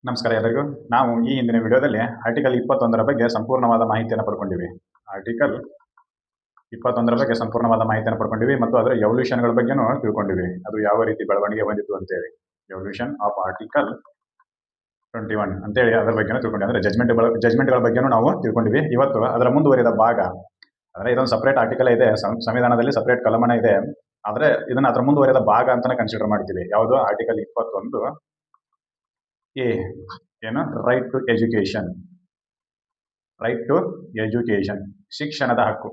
ನಮಸ್ಕಾರ ಎಲ್ಲರಿಗೂ. ನಾವು ಈ ಹಿಂದಿನ ವಿಡಿಯೋದಲ್ಲಿ ಆರ್ಟಿಕಲ್ 21ರ ಬಗ್ಗೆ ಸಂಪೂರ್ಣವಾದ ಮಾಹಿತಿಯನ್ನು ಪಡ್ಕೊಂಡಿವಿ. ಆರ್ಟಿಕಲ್ 21ರ ಬಗ್ಗೆ ಸಂಪೂರ್ಣವಾದ ಮಾಹಿತಿಯನ್ನು ಪಡ್ಕೊಂಡಿವಿ ಮತ್ತು ಅದರ ಎವಲ್ಯೂಷನ್ಗಳ ಬಗ್ಗೆನೂ ತಿಳ್ಕೊಂಡಿವಿ. ಅದು ಯಾವ ರೀತಿ ಬೆಳವಣಿಗೆ ಹೊಂದಿತ್ತು ಅಂತೇಳಿ. ಎವಲ್ಯೂಷನ್ ಆಫ್ ಆರ್ಟಿಕಲ್ 21 ಅಂತೇಳಿ ಅದರ ಬಗ್ಗೆನೂ ತಿಳ್ಕೊಂಡಿವಿ. ಅಂದ್ರೆ ಜಜ್ಮೆಂಟ್ಗಳ ಬಗ್ಗೆನೂ ನಾವು ತಿಳ್ಕೊಂಡಿವಿ. ಇವತ್ತು ಅದರ ಮುಂದುವರಿದ ಭಾಗ, ಅಂದ್ರೆ ಇದೊಂದು ಸಪರೇಟ್ ಆರ್ಟಿಕಲ್ ಇದೆ, ಸಂವಿಧಾನದಲ್ಲಿ ಸಪರೇಟ್ ಕಲಮನ ಇದೆ. ಆದ್ರೆ ಇದನ್ನ ಅದರ ಮುಂದುವರಿದ ಭಾಗ ಅಂತಾನೆ ಕನ್ಸಿಡರ್ ಮಾಡ್ತೀವಿ. ಯಾವುದು? ಆರ್ಟಿಕಲ್ 21 ಎ ಏನು? Right to education. Right to education, ಶಿಕ್ಷಣದ ಹಕ್ಕು.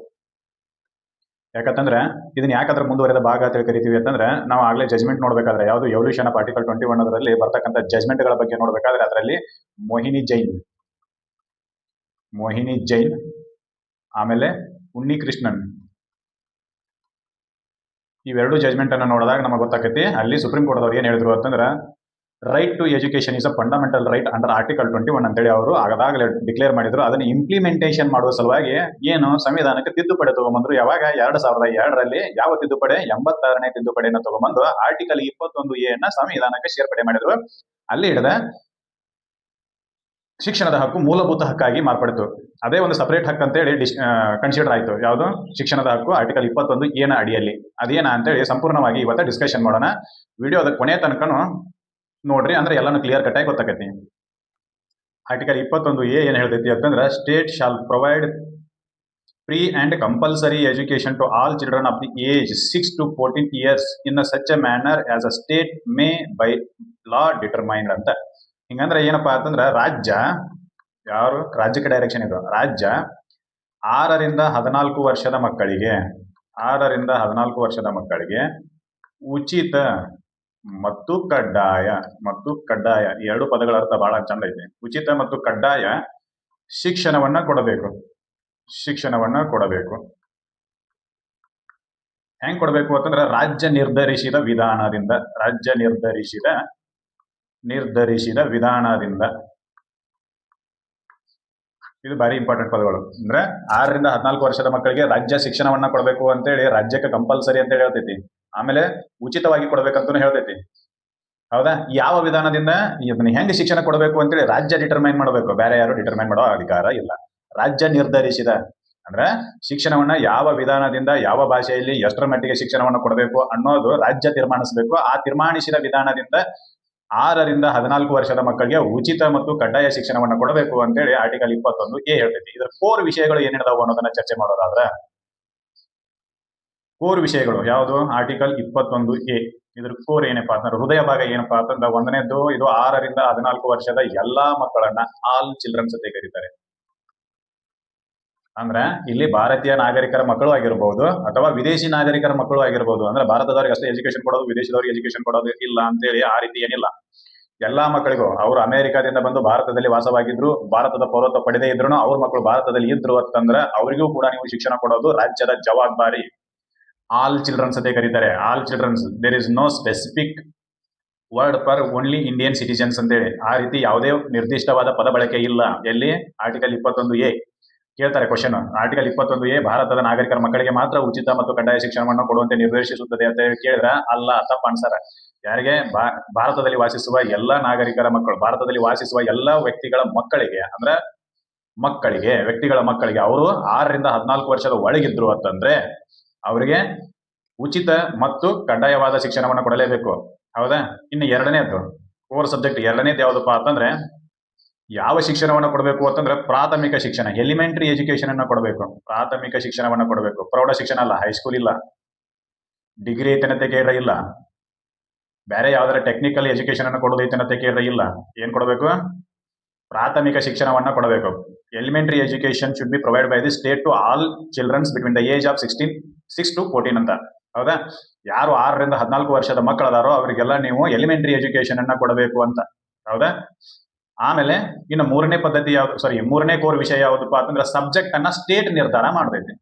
ಯಾಕಂತಂದ್ರೆ ಇದನ್ನ ಯಾಕಂದ್ರೆ ಮುಂದುವರೆದ ಭಾಗ ಅಂತ ಕರಿತೀವಿ ಅಂತಂದ್ರೆ, ನಾವು ಆಗ್ಲೇ ಜಜ್ಮೆಂಟ್ ನೋಡ್ಬೇಕಾದ್ರೆ ಯಾವುದು ಎವಲ್ಯೂಷನ್ ಆಫ್ ಆರ್ಟಿಕಲ್ 21 ಅದರಲ್ಲಿ ಬರ್ತಕ್ಕಂಥ ಜಜ್ಮೆಂಟ್ಗಳ ಬಗ್ಗೆ ನೋಡ್ಬೇಕಾದ್ರೆ ಅದರಲ್ಲಿ ಮೋಹಿನಿ ಜೈನ್ ಆಮೇಲೆ ಉನ್ನಿಕೃಷ್ಣನ್ ಇವೆರಡು ಜಜ್ಮೆಂಟ್ ಅನ್ನು ನೋಡಿದಾಗ ನಮಗೆ ಗೊತ್ತಾಕತಿ ಅಲ್ಲಿ ಸುಪ್ರೀಂ ಕೋರ್ಟ್ ಅವ್ರು ಏನ್ ಹೇಳಿದ್ರು ಅಂತಂದ್ರೆ, right to education is a fundamental right under article 21 ಅಂತೇಳಿ ಅವರು ಆಗಾಗಲೇ ಡಿಕ್ಲೇರ್ ಮಾಡಿದ್ರು. ಅದನ್ನ ಇಂಪ್ಲಿಮೆಂಟೇಷನ್ ಮಾಡುವ ಸಲುವಾಗಿ ಏನು ಸಂವಿಧಾನಕ್ಕೆ ತಿದ್ದುಪಡಿ ತಗೊಂಡ್ಬಂದ್ರು. ಯಾವಾಗ? 2002ರಲ್ಲಿ ಯಾವ ತಿದ್ದುಪಡಿ? 86ನೇ ತಿದ್ದುಪಡಿಯನ್ನು ತಗೊಂಡ್ಬಂದು ಆರ್ಟಿಕಲ್ 21A ನ ಸಂವಿಧಾನಕ್ಕೆ ಸೇರ್ಪಡೆ ಮಾಡಿದ್ರು. ಅಲ್ಲಿ ಹಿಡಿದ ಶಿಕ್ಷಣದ ಹಕ್ಕು ಮೂಲಭೂತ ಹಕ್ಕಾಗಿ ಮಾರ್ಪಡಿತು. ಅದೇ ಒಂದು ಸಪರೇಟ್ ಹಕ್ಕು ಅಂತೇಳಿ ಕನ್ಸಿಡರ್ ಆಯ್ತು. ಯಾವುದು? ಶಿಕ್ಷಣದ ಹಕ್ಕು ಆರ್ಟಿಕಲ್ 21A ನ ಅಡಿಯಲ್ಲಿ. ಅದೇನ ಅಂತೇಳಿ ಸಂಪೂರ್ಣವಾಗಿ ಇವತ್ತ ಡಿಸ್ಕಷನ್ ಮಾಡೋಣ. ವಿಡಿಯೋದ ಕೊನೆ ತನಕನು ನೋಡ್ರಿ, ಅಂದ್ರೆ ಎಲ್ಲಾನು ಕ್ಲಿಯರ್ ಕಟ್ ಆಗಿ ಗೊತ್ತಾಗತಿ. ಆರ್ಟಿಕಲ್ 21A ಏನ್ ಹೇಳ್ತೈತಿ ಅಂತಂದ್ರೆ, state shall provide free and compulsory education to all children of the age 6 to 14 years in such a manner as a state may by law determined ಅಂತ. ಹಿಂಗಂದ್ರೆ ಏನಪ್ಪಾ ಅಂತಂದ್ರೆ, ರಾಜ್ಯಕ್ಕೆ ಡೈರೆಕ್ಷನ್ ಇದು. ರಾಜ್ಯ 6ರಿಂದ 14 ವರ್ಷದ ಮಕ್ಕಳಿಗೆ ಉಚಿತ ಮತ್ತು ಕಡ್ಡಾಯ ಎರಡು ಪದಗಳ ಅರ್ಥ ಬಹಳ ಚಂದ ಐತೆ. ಉಚಿತ ಮತ್ತು ಕಡ್ಡಾಯ ಶಿಕ್ಷಣವನ್ನ ಕೊಡಬೇಕು. ಹೆಂಗ್ ಕೊಡಬೇಕು ಅಂತಂದ್ರೆ, ರಾಜ್ಯ ನಿರ್ಧರಿಸಿದ ವಿಧಾನದಿಂದ. ಇದು ಬಾರಿ ಇಂಪಾರ್ಟೆಂಟ್ ಪದಗಳು. ಅಂದ್ರೆ 6ರಿಂದ 14 ವರ್ಷದ ಮಕ್ಕಳಿಗೆ ರಾಜ್ಯ ಶಿಕ್ಷಣವನ್ನ ಕೊಡಬೇಕು ಅಂತೇಳಿ ರಾಜ್ಯಕ್ಕೆ ಕಂಪಲ್ಸರಿ ಅಂತ ಹೇಳ್ತೈತಿ. ಆಮೇಲೆ ಉಚಿತವಾಗಿ ಕೊಡ್ಬೇಕಂತೂ ಹೇಳ್ತೈತಿ. ಹೌದಾ? ಯಾವ ವಿಧಾನದಿಂದ ಇದನ್ನ ಹೆಂಗ್ ಶಿಕ್ಷಣ ಕೊಡಬೇಕು ಅಂತೇಳಿ ರಾಜ್ಯ ಡಿಟರ್ಮೈನ್ ಮಾಡಬೇಕು. ಬೇರೆ ಯಾರು ಡಿಟರ್ಮೈನ್ ಮಾಡೋ ಅಧಿಕಾರ ಇಲ್ಲ. ರಾಜ್ಯ ನಿರ್ಧರಿಸಿದ ಅಂದ್ರೆ ಶಿಕ್ಷಣವನ್ನ ಯಾವ ವಿಧಾನದಿಂದ, ಯಾವ ಭಾಷೆಯಲ್ಲಿ, ಎಷ್ಟರ ಮಟ್ಟಿಗೆ ಶಿಕ್ಷಣವನ್ನು ಕೊಡಬೇಕು ಅನ್ನೋದು ರಾಜ್ಯ ತೀರ್ಮಾನಿಸಬೇಕು. ಆ ತೀರ್ಮಾನಿಸಿದ ವಿಧಾನದಿಂದ 6ರಿಂದ 14 ವರ್ಷದ ಮಕ್ಕಳಿಗೆ ಉಚಿತ ಮತ್ತು ಕಡ್ಡಾಯ ಶಿಕ್ಷಣವನ್ನು ಕೊಡಬೇಕು ಅಂತೇಳಿ ಆರ್ಟಿಕಲ್ 21A ಹೇಳ್ತೈತಿ. ಇದರ ಕೋರ್ ವಿಷಯಗಳು ಏನಿದಾವು ಅನ್ನೋದನ್ನ ಚರ್ಚೆ ಮಾಡೋದಾದ್ರ, ಕೋರ್ ವಿಷಯಗಳು ಯಾವುದು? ಆರ್ಟಿಕಲ್ 21A ಇದ್ರ ಕೋರ್ ಏನಪ್ಪಾ ಅಂತಂದ್ರೆ, ಹೃದಯ ಭಾಗ ಏನಪ್ಪಾ ಅಂತಂದ್ರೆ, ಒಂದನೇದ್ದು ಇದು 6ರಿಂದ 14 ವರ್ಷದ ಎಲ್ಲಾ ಮಕ್ಕಳನ್ನ ಆಲ್ ಚಿಲ್ಡ್ರನ್ಸ್ ಅಂತ ಕರೀತಾರೆ. ಅಂದ್ರೆ ಇಲ್ಲಿ ಭಾರತೀಯ ನಾಗರಿಕರ ಮಕ್ಕಳು ಆಗಿರಬಹುದು ಅಥವಾ ವಿದೇಶಿ ನಾಗರಿಕರ ಮಕ್ಕಳು ಆಗಿರಬಹುದು. ಅಂದ್ರೆ ಭಾರತದವ್ರಿಗೆ ಅಷ್ಟೇ ಎಜುಕೇಶನ್ ಕೊಡೋದು, ವಿದೇಶದವ್ರಿಗೆ ಎಜುಕೇಶನ್ ಕೊಡೋದು ಇಲ್ಲ ಅಂತೇಳಿ ಆ ರೀತಿ ಏನಿಲ್ಲ. ಎಲ್ಲಾ ಮಕ್ಕಳಿಗೂ, ಅವರು ಅಮೆರಿಕಾದಿಂದ ಬಂದು ಭಾರತದಲ್ಲಿ ವಾಸವಾಗಿದ್ರು, ಭಾರತದ ಪೌರತ್ವ ಪಡೆದೇ ಇದ್ರು, ಅವ್ರ ಮಕ್ಕಳು ಭಾರತದಲ್ಲಿ ಇದ್ರು ಅಂತಂದ್ರೆ ಅವರಿಗೂ ಕೂಡ ನೀವು ಶಿಕ್ಷಣ ಕೊಡೋದು ರಾಜ್ಯದ ಜವಾಬ್ದಾರಿ. ಆಲ್ ಚಿಲ್ಡ್ರನ್ಸ್ ಅಂತ ಕರೀತಾರೆ. All childrens, there is no specific word for only Indian citizens ಅಂತೇಳಿ ಆ ರೀತಿ ಯಾವುದೇ ನಿರ್ದಿಷ್ಟವಾದ ಪದ ಬಳಕೆ ಇಲ್ಲ. ಎಲ್ಲಿ? Article 21A. ಕೇಳ್ತಾರೆ ಕ್ವಶನ್, ಆರ್ಟಿಕಲ್ 21A ಭಾರತದ ನಾಗರಿಕರ ಮಕ್ಕಳಿಗೆ ಮಾತ್ರ ಉಚಿತ ಮತ್ತು ಕಡ್ಡಾಯ ಶಿಕ್ಷಣವನ್ನು ಕೊಡುವಂತೆ ನಿರ್ದೇಶಿಸುತ್ತದೆ ಅಂತ ಕೇಳಿದ್ರ, ಅಲ್ಲ, ತಪ್ಪ ಅನ್ಸಾರ. ಯಾರಿಗೆ? ಭಾರತದಲ್ಲಿ ವಾಸಿಸುವ ಎಲ್ಲಾ ನಾಗರಿಕರ ಮಕ್ಕಳು, ಭಾರತದಲ್ಲಿ ವಾಸಿಸುವ ಎಲ್ಲಾ ವ್ಯಕ್ತಿಗಳ ಮಕ್ಕಳಿಗೆ, ಅಂದ್ರೆ ವ್ಯಕ್ತಿಗಳ ಮಕ್ಕಳಿಗೆ, ಅವರು 6ರಿಂದ 14 ವರ್ಷದ ಒಳಗಿದ್ರು ಅಂತಂದ್ರೆ ಅವರಿಗೆ ಉಚಿತ ಮತ್ತು ಕಡ್ಡಾಯವಾದ ಶಿಕ್ಷಣವನ್ನು ಕೊಡಲೇಬೇಕು. ಹೌದಾ? ಇನ್ನು ಎರಡನೇದು ಕೋರ್ ಸಬ್ಜೆಕ್ಟ್, ಎರಡನೇದು ಯಾವ್ದಪ್ಪ ಅಂತಂದ್ರೆ, ಯಾವ ಶಿಕ್ಷಣವನ್ನು ಕೊಡಬೇಕು ಅಂತಂದ್ರೆ ಪ್ರಾಥಮಿಕ ಶಿಕ್ಷಣ, ಎಲಿಮೆಂಟರಿ ಎಜುಕೇಶನ್ ಅನ್ನ ಕೊಡಬೇಕು. ಪ್ರಾಥಮಿಕ ಶಿಕ್ಷಣವನ್ನ ಕೊಡಬೇಕು. ಪ್ರೌಢ ಶಿಕ್ಷಣ ಅಲ್ಲ, ಹೈಸ್ಕೂಲ್ ಇಲ್ಲ, ಡಿಗ್ರಿ ಐತನತೆ ಕೇಳ್ರ ಇಲ್ಲ, ಬೇರೆ ಯಾವ್ದಾರ ಟೆಕ್ನಿಕಲ್ ಎಜುಕೇಶನ್ ಅನ್ನು ಕೊಡೋದೈತನತೆ ಕೇಳ್ರ ಇಲ್ಲ. ಏನ್ ಕೊಡಬೇಕು? ಪ್ರಾಥಮಿಕ ಶಿಕ್ಷಣವನ್ನ ಕೊಡಬೇಕು. Elementary education should be provide by the state to all childrens between the age of 6 to 14 ಅಂತ. ಹೌದಾ? ಯಾರು 6ರಿಂದ 14 ವರ್ಷದ ಮಕ್ಕಳದಾರೋ ಅವರಿಗೆಲ್ಲ ನೀವು ಎಲಿಮೆಂಟರಿ ಎಜುಕೇಶನ್ ಅನ್ನ ಕೊಡಬೇಕು ಅಂತ. ಹೌದಾ? ಆಮೇಲೆ ಇನ್ನು ಮೂರನೇ ಕೋರ್ ವಿಷಯ ಯಾವುದಪ್ಪ ಅಂತಂದ್ರೆ, ಸಬ್ಜೆಕ್ಟ್ ಅನ್ನ ಸ್ಟೇಟ್ ನಿರ್ಧಾರ ಮಾಡಬೇಕು.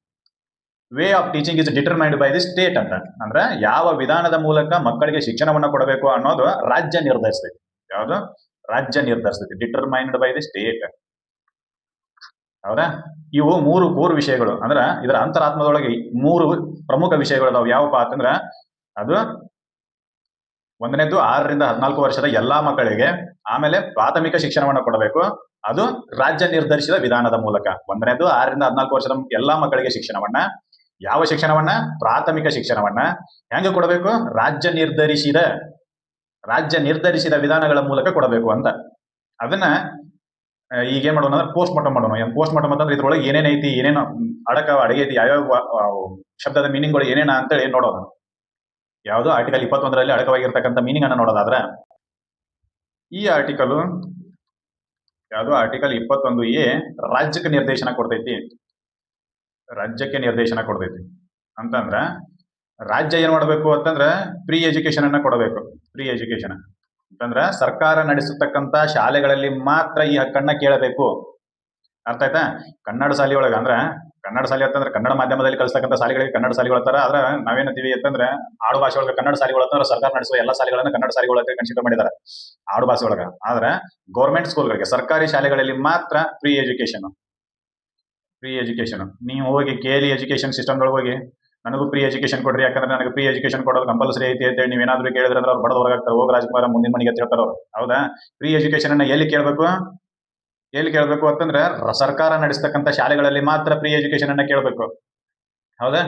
Way of teaching is determined by the state ಅಂತ. ಅಂದ್ರೆ ಯಾವ ವಿಧಾನದ ಮೂಲಕ ಮಕ್ಕಳಿಗೆ ಶಿಕ್ಷಣವನ್ನ ಕೊಡಬೇಕು ಅನ್ನೋದು ರಾಜ್ಯ ನಿರ್ಧರಿಸ್ತೈತಿ. ಯಾವುದು? ರಾಜ್ಯ ನಿರ್ಧರಿಸ್ತೈತಿ, ಡಿಟರ್ಮೈನ್ಡ್ ಬೈ ದಿ ಸ್ಟೇಟ್. ಹೌದಾ? ಇವು 3 ಕೋರ್ ವಿಷಯಗಳು. ಅಂದ್ರ ಇದರ ಅಂತರಾತ್ಮದೊಳಗೆ 3 ಪ್ರಮುಖ ವಿಷಯಗಳು ಅದಾವ. ಯಾವಪ್ಪ ಅಂತಂದ್ರ, ಅದು ಒಂದನೇದು 6ರಿಂದ 14 ವರ್ಷದ ಎಲ್ಲಾ ಮಕ್ಕಳಿಗೆ. ಆಮೇಲೆ ಪ್ರಾಥಮಿಕ ಶಿಕ್ಷಣವನ್ನು ಕೊಡಬೇಕು, ಅದು ರಾಜ್ಯ ನಿರ್ಧರಿಸಿದ ವಿಧಾನದ ಮೂಲಕ. ಒಂದನೇದು 6ರಿಂದ 14 ವರ್ಷದ ಎಲ್ಲಾ ಮಕ್ಕಳಿಗೆ ಶಿಕ್ಷಣವನ್ನ, ಯಾವ ಶಿಕ್ಷಣವನ್ನ? ಪ್ರಾಥಮಿಕ ಶಿಕ್ಷಣವನ್ನ ಹೆಂಗ ಕೊಡಬೇಕು? ರಾಜ್ಯ ನಿರ್ಧರಿಸಿದ ವಿಧಾನಗಳ ಮೂಲಕ ಕೊಡಬೇಕು ಅಂತ. ಅದನ್ನ ಈಗ ಏನ್ ಮಾಡೋಣ ಅಂದ್ರೆ ಪೋಸ್ಟ್ ಮಾರ್ಟಮ್ ಮಾಡೋಣ. ಪೋಸ್ಟ್ ಮಾರ್ಟಮ್ ಅಂತಂದ್ರೆ ಇದ್ರೊಳಗೆ ಏನೇನೈತಿ, ಏನೇನು ಅಡಗೆ ಐತಿ, ಯಾವ್ಯಾವ ಶಬ್ದದ ಮೀನಿಂಗ್ಗಳು ಏನೇನ ಅಂತೇಳಿ ನೋಡೋಣ. ಯಾವುದು ಆರ್ಟಿಕಲ್ 21ರಲ್ಲಿ ಅಡಕವಾಗಿರ್ತಕ್ಕಂಥ ಮೀನಿಂಗ್ ಅನ್ನ ನೋಡೋದಾದ್ರೆ, ಈ ಆರ್ಟಿಕಲ್ ಯಾವುದು? ಆರ್ಟಿಕಲ್ 21A ರಾಜ್ಯಕ್ಕೆ ನಿರ್ದೇಶನ ಕೊಡ್ತೈತಿ. ಅಂತಂದ್ರ ರಾಜ್ಯ ಏನ್ ಮಾಡಬೇಕು ಅಂತಂದ್ರ ಫ್ರೀ ಎಜುಕೇಶನ್ ಅನ್ನ ಕೊಡಬೇಕು. ಫ್ರೀ ಎಜುಕೇಶನ್ ಅಂತಂದ್ರ ಸರ್ಕಾರ ನಡೆಸತಕ್ಕಂತ ಶಾಲೆಗಳಲ್ಲಿ ಮಾತ್ರ ಈ ಹಕ್ಕನ್ನ ಕೇಳಬೇಕು. ಅರ್ಥ ಆಯ್ತಾ? ಕನ್ನಡ ಶಾಲೆ ಒಳಗ ಅಂದ್ರ ಕನ್ನಡ ಶಾಲೆ ಅಂತಂದ್ರೆ ಕನ್ನಡ ಮಾಧ್ಯಮದಲ್ಲಿ ಕಲಿಸ್ತಕ್ಕಂಥ ಶಾಲೆಗಳಿಗೆ ಕನ್ನಡ ಶಾಲೆಗಳ ತರ. ಆದ್ರೆ ನಾವೇನಂತೀವಿ ಅಂತಂದ್ರೆ ಆಡು ಭಾಷೆ ಒಳಗೆ ಕನ್ನಡ ಶಾಲೆಗಳು ಅಂತಂದ್ರೆ ಸರ್ಕಾರ ನಡೆಸುವ ಎಲ್ಲಾ ಶಾಲೆಗಳನ್ನ ಕನ್ನಡ ಶಾಲೆಗಳ ಕನ್ಸಿಡರ್ ಮಾಡಿದ್ದಾರೆ ಆಡು ಭಾಷೆ ಒಳಗ. ಆದ್ರೆ ಗೌರ್ಮೆಂಟ್ ಸ್ಕೂಲ್ಗಳಿಗೆ, ಸರ್ಕಾರಿ ಶಾಲೆಗಳಲ್ಲಿ ಮಾತ್ರ ಫ್ರೀ ಎಜುಕೇಶನ್. ನೀವು ಹೋಗಿ ಕೇಳಿ ಎಜುಕೇಶನ್ ಸಿಸ್ಟಮ್ ಒಳಗೆ ಹೋಗಿ, ನನಗೂ ಫ್ರೀ ಎಜುಕೇಶನ್ ಕೊಡ್ರಿ, ಯಾಕಂದ್ರೆ ನನಗೆ ಫ್ರೀ ಎಜುಕೇಶನ್ ಕೊಡೋದು ಕಂಪಲ್ಸರಿ ಐತಿ ಅಂತ ಹೇಳಿ ನೀವೇನಾದ್ರೂ ಕೇಳಿದ್ರೆ ಅಂದ್ರೆ ಅವ್ರು ಬಡದ ಹೊರಗಾಗ್ತಾರೆ. ಹೋಗಿ ರಾಜಕುಮಾರ ಮುಂದಿನ ಮನೆಗೆ ಹೇಳ್ತಾರ ಅವ್ರು. ಹೌದಾ? ಫ್ರೀ ಎಜುಕೇಶನ್ ಅನ್ನ ಎಲ್ಲಿ ಕೇಳಬೇಕು ಅಂತಂದ್ರೆ ಸರ್ಕಾರ ನಡೆಸ್ತಕ್ಕಂಥ ಶಾಲೆಗಳಲ್ಲಿ ಮಾತ್ರ ಫ್ರೀ ಎಜುಕೇಶನ್ ಅನ್ನ ಕೇಳಬೇಕು. ಹೌದಾ?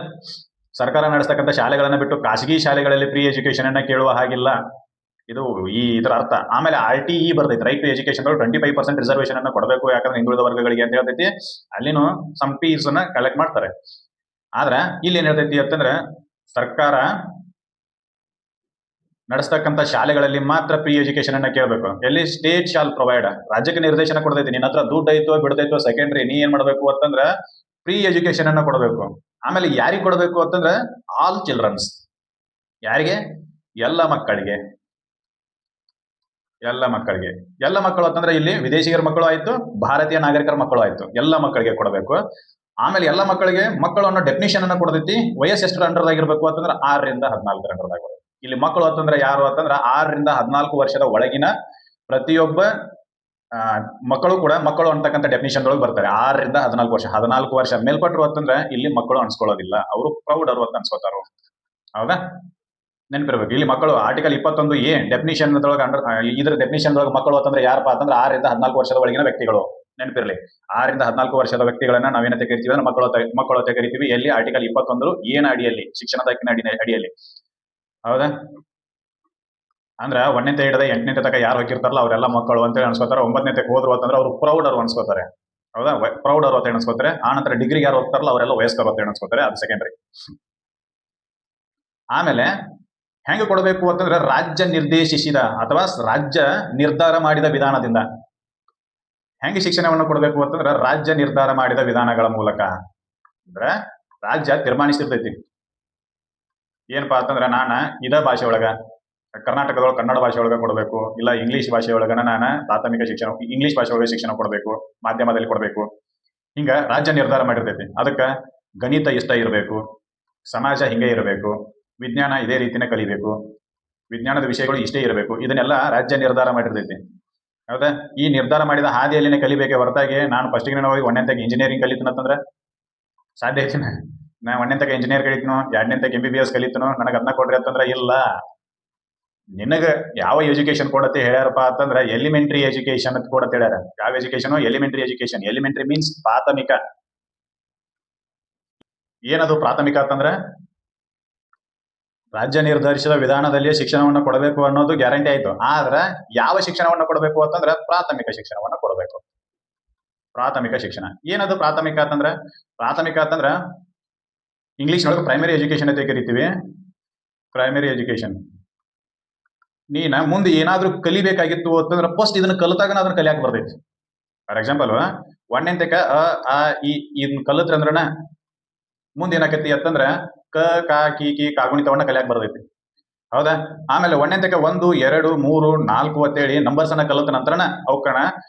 ಸರ್ಕಾರ ನಡೆಸ್ತಕ್ಕಂಥ ಶಾಲೆಗಳನ್ನ ಬಿಟ್ಟು ಖಾಸಗಿ ಶಾಲೆಗಳಲ್ಲಿ ಫ್ರೀ ಎಜುಕೇಶನ್ ಅನ್ನ ಕೇಳುವ ಹಾಗಿಲ್ಲ. ಇದು ಇದರ ಅರ್ಥ. ಆಮೇಲೆ RTE ಬರ್ತೈತಿ, ರೈಟ್ ಟು ಎಜುಕೇಶನ್ 25% ರಿಸರ್ವೇಶನ್ ಅನ್ನ ಕೊಡಬೇಕು, ಯಾಕಂದ್ರೆ ಹಿಂದುಳಿದ ವರ್ಗಗಳಿಗೆ ಅಂತ ಹೇಳ್ತೈತಿ. ಅಲ್ಲಿನೂ ಸಮ್ ಫೀಸ್ ಅನ್ನ ಕಲೆಕ್ಟ್ ಮಾಡ್ತಾರೆ. ಆದ್ರ ಇಲ್ಲಿ ಏನ್ ಹೇಳ್ತೈತಿ ಅಂತಂದ್ರೆ ಸರ್ಕಾರ ನಡೆಸ್ತಕ್ಕಂಥ ಶಾಲೆಗಳಲ್ಲಿ ಮಾತ್ರ ಫ್ರೀ ಎಜುಕೇಶನ್ ಅನ್ನ ಕೇಳಬೇಕು. ಎಲ್ಲಿ? State shall provide. ರಾಜ್ಯಕ್ಕೆ ನಿರ್ದೇಶನ ಕೊಡ್ತೈತಿ. ನಿನ್ನ ಹತ್ರ ದುಡ್ಡು ಐತೋ ಬಿಡ್ತೈತೋ ಸೆಕೆಂಡ್ರಿ, ನೀ ಏನ್ ಮಾಡ್ಬೇಕು ಅಂತಂದ್ರ ಫ್ರೀ ಎಜುಕೇಶನ್ ಅನ್ನ ಕೊಡಬೇಕು. ಆಮೇಲೆ ಯಾರಿಗೆ ಕೊಡಬೇಕು ಅಂತಂದ್ರೆ ಆಲ್ ಚಿಲ್ಡ್ರನ್ಸ್. ಯಾರಿಗೆ? ಎಲ್ಲ ಮಕ್ಕಳಿಗೆ. ಎಲ್ಲ ಮಕ್ಕಳು ಅಂತಂದ್ರೆ ಇಲ್ಲಿ ವಿದೇಶಿಗರ ಮಕ್ಕಳು ಆಯ್ತು, ಭಾರತೀಯ ನಾಗರಿಕರ ಮಕ್ಕಳು ಆಯ್ತು, ಎಲ್ಲ ಮಕ್ಕಳಿಗೆ ಕೊಡಬೇಕು. ಆಮೇಲೆ ಎಲ್ಲ ಮಕ್ಕಳು ಅನ್ನೋ ಡೆಫಿನಿಷನ್ ಅನ್ನ ಕೊಡತೈತಿ. ವಯಸ್ಸು ಎಷ್ಟು ಅಂಡರ್ದಾಗಿರ್ಬೇಕು ಅಂತಂದ್ರೆ 6ರಿಂದ 14 ಅಂಡರ್ದಾಗಿರ್ಬೇಕು. ಇಲ್ಲಿ ಮಕ್ಕಳು ಅಂತಂದ್ರೆ ಯಾರು ಅಂತಂದ್ರೆ 6ರಿಂದ 14 ವರ್ಷದ ಒಳಗಿನ ಪ್ರತಿಯೊಬ್ಬ ಮಕ್ಕಳು ಕೂಡ ಮಕ್ಕಳು ಅಂತಕ್ಕಂಥ ಡೆಫಿನಿಷನ್ ಒಳಗೆ ಬರ್ತಾರೆ. 6ರಿಂದ 14 ವರ್ಷ. 14 ವರ್ಷ ಮೇಲ್ಪಟ್ಟರು ಅಂತಂದ್ರೆ ಇಲ್ಲಿ ಮಕ್ಕಳು ಅನ್ಸ್ಕೊಳ್ಳೋದಿಲ್ಲ, ಅವರು ಪ್ರೌಢರು ಅಂತ ಅನ್ಸ್ಕೋತಾರ. ಹೌದಾ? ನೆನಪಿರ್ಬೇಕು. ಇಲ್ಲಿ ಮಕ್ಕಳು ಆರ್ಟಿಕಲ್ 21A ಡೆಫಿನಿಷನ್ ಇದ್ರ ಡೆಫಿನಿಷನ್ ಒಳಗೆ ಮಕ್ಕಳು ಅಂತಂದ್ರೆ ಯಾರಪ್ಪ ಅಂತಂದ್ರೆ 6ರಿಂದ 14 ವರ್ಷದ ಒಳಗಿನ ವ್ಯಕ್ತಿಗಳು. ನೆನಪಿರ್ಲಿ, 6ರಿಂದ 14 ವರ್ಷದ ವ್ಯಕ್ತಿಗಳನ್ನ ನಾವೇನಂತ ಕರಿತೀವಿ ಅಂದ್ರೆ ಮಕ್ಕಳು ಅಂತ ಕರಿತೀವಿ. ಎಲ್ಲಿ? ಆರ್ಟಿಕಲ್ 21 ಅಡಿಯಲ್ಲಿ, ಶಿಕ್ಷಣದ ಹಕ್ಕಿನ ಅಡಿಯಲ್ಲಿ. ಹೌದಾ? ಅಂದ್ರ 1ನೇ ಹಿಡಿದ 8ನೇ ತನಕ ಯಾರು ಹೋಗಿರ್ತಾರಲ್ಲ ಅವರೆಲ್ಲ ಮಕ್ಕಳು ಅಂತೇಳಿ ಅನ್ಸ್ಕೋತಾರೆ. 9ನೇ ಹೋದ್ರು ಅಂತಂದ್ರೆ ಅವ್ರು ಪ್ರೌಢರು ಅನ್ಸ್ಕೋತಾರೆ. ಹೌದಾ? ಪ್ರೌಢರು ಅಂತ ಅನ್ಸ್ಕೋತಾರೆ. ಆ ನಂತರ ಡಿಗ್ರಿಗೆ ಯಾರು ಹೋಗ್ತಾರಲ್ಲ ಅವರೆಲ್ಲ ವಯಸ್ಕರು ಅಂತ ಅನ್ಸ್ಕೋತಾರೆ. ಅದು ಸೆಕೆಂಡ್ರಿ. ಆಮೇಲೆ ಹೆಂಗೆ ಕೊಡಬೇಕು ಅಂತಂದ್ರೆ ರಾಜ್ಯ ನಿರ್ದೇಶಿಸಿದ ಅಥವಾ ರಾಜ್ಯ ನಿರ್ಧಾರ ಮಾಡಿದ ವಿಧಾನದಿಂದ. ಹೆಂಗೆ ಶಿಕ್ಷಣವನ್ನು ಕೊಡಬೇಕು ಅಂತಂದ್ರೆ ರಾಜ್ಯ ನಿರ್ಧಾರ ಮಾಡಿದ ವಿಧಾನಗಳ ಮೂಲಕ. ಅಂದ್ರೆ ರಾಜ್ಯ ತೀರ್ಮಾನಿಸಿರ್ತೈತಿ. ಏನಪ್ಪಾ ಅಂತಂದ್ರೆ ನಾನು ಇದ ಭಾಷೆ ಒಳಗ ಕರ್ನಾಟಕದೊಳಗೆ ಕನ್ನಡ ಭಾಷೆ ಒಳಗೆ ಕೊಡಬೇಕು, ಇಲ್ಲ ಇಂಗ್ಲಿಷ್ ಭಾಷೆ ಒಳಗನ ನಾನು ಪ್ರಾಥಮಿಕ ಶಿಕ್ಷಣ ಇಂಗ್ಲಿಷ್ ಭಾಷೆ ಒಳಗೆ ಶಿಕ್ಷಣ ಕೊಡಬೇಕು, ಮಾಧ್ಯಮದಲ್ಲಿ ಕೊಡಬೇಕು. ಹಿಂಗ ರಾಜ್ಯ ನಿರ್ಧಾರ ಮಾಡಿರ್ತೈತಿ. ಅದಕ್ಕೆ ಗಣಿತ ಇಷ್ಟ ಇರಬೇಕು, ಸಮಾಜ ಹಿಂಗೆ ಇರಬೇಕು, ವಿಜ್ಞಾನ ಇದೇ ರೀತಿನೇ ಕಲಿಬೇಕು, ವಿಜ್ಞಾನದ ವಿಷಯಗಳು ಇಷ್ಟೇ ಇರಬೇಕು. ಇದನ್ನೆಲ್ಲ ರಾಜ್ಯ ನಿರ್ಧಾರ ಮಾಡಿರ್ತೈತಿ. ಹೌದಾ? ಈ ನಿರ್ಧಾರ ಮಾಡಿದ ಹಾದಿಯಲ್ಲಿನೇ ಕಲಿಬೇಕೆ ಹೊರತಾಗಿ ನಾನು ಫಸ್ಟಿಗೆ ಹೋಗಿ 1ನೇ ಇಂಜಿನಿಯರಿಂಗ್ ಕಲಿತೀನಂತಂದ್ರೆ ಸಾಧ್ಯ ಐತಿನ? ನಾ 1ನೇ ಇಂಜಿನಿಯರ್ ಕಲಿತನೋ, 2ನೇ MBBS ಕಲಿತನೋ, ನನಗೆ ಅದನ್ನ ಕೊಡ್ರಿ ಅಂತಂದ್ರೆ ಇಲ್ಲ. ನಿನಗ ಯಾವ ಎಜುಕೇಶನ್ ಕೊಡತ್ತೆ ಹೇಳ್ಯಾರಪ್ಪ ಅಂತಂದ್ರೆ ಎಲಿಮೆಂಟರಿ ಎಜುಕೇಶನ್ ಅಂತ ಕೊಡತ್ತೆ ಹೇಳ್ಯಾರ. ಯಾವ education? Elementary education. Elementary means ಪ್ರಾಥಮಿಕ. ಏನದು ಪ್ರಾಥಮಿಕ ಅಂತಂದ್ರೆ ರಾಜ್ಯ ನಿರ್ಧರಿಸಿದ ವಿಧಾನದಲ್ಲಿ ಶಿಕ್ಷಣವನ್ನು ಕೊಡಬೇಕು ಅನ್ನೋದು ಗ್ಯಾರಂಟಿ ಆಯ್ತು. ಆದ್ರೆ ಯಾವ ಶಿಕ್ಷಣವನ್ನು ಕೊಡಬೇಕು ಅಂತಂದ್ರೆ ಪ್ರಾಥಮಿಕ ಶಿಕ್ಷಣವನ್ನು ಕೊಡಬೇಕು. ಪ್ರಾಥಮಿಕ ಶಿಕ್ಷಣ ಏನದು? ಪ್ರಾಥಮಿಕ ಅಂತಂದ್ರ ಇಂಗ್ಲಿಷ್ ನೊಳಗೆ ಪ್ರೈಮರಿ ಎಜುಕೇಶನ್ ಅಂತ ಕರಿತೀವಿ. Primary education. ನೀನ ಮುಂದೆ ಏನಾದ್ರೂ ಕಲಿಬೇಕಾಗಿತ್ತು ಅಂತಂದ್ರೆ ಫಸ್ಟ್ ಇದನ್ನ ಕಲಿತಾಗ ಅದನ್ನ ಕಲಿಯಾಕ ಬರ್ತೈತಿ. ಫಾರ್ ಎಕ್ಸಾಂಪಲ್ 1ನೇ ಇದನ್ನ ಕಲಿತ್ರಿ ಅಂದ್ರನ ಮುಂದೆ ಏನಾಕತಿ ಅಂತಂದ್ರ ಕ ಕಾ ಕಿ ಕಿ ಕಾಗುಣಿತವನ್ನ ಕಲಿಯಾಕ ಬರ್ತೈತಿ. ಹೌದಾ? ಆಮೇಲೆ 1ನೇ 1 2 3 4 ಅಂತೇಳಿ ನಂಬರ್ಸ್ ಅನ್ನ ಕಲಿತ ನಂತರನ ಅವಕ್ಕಣ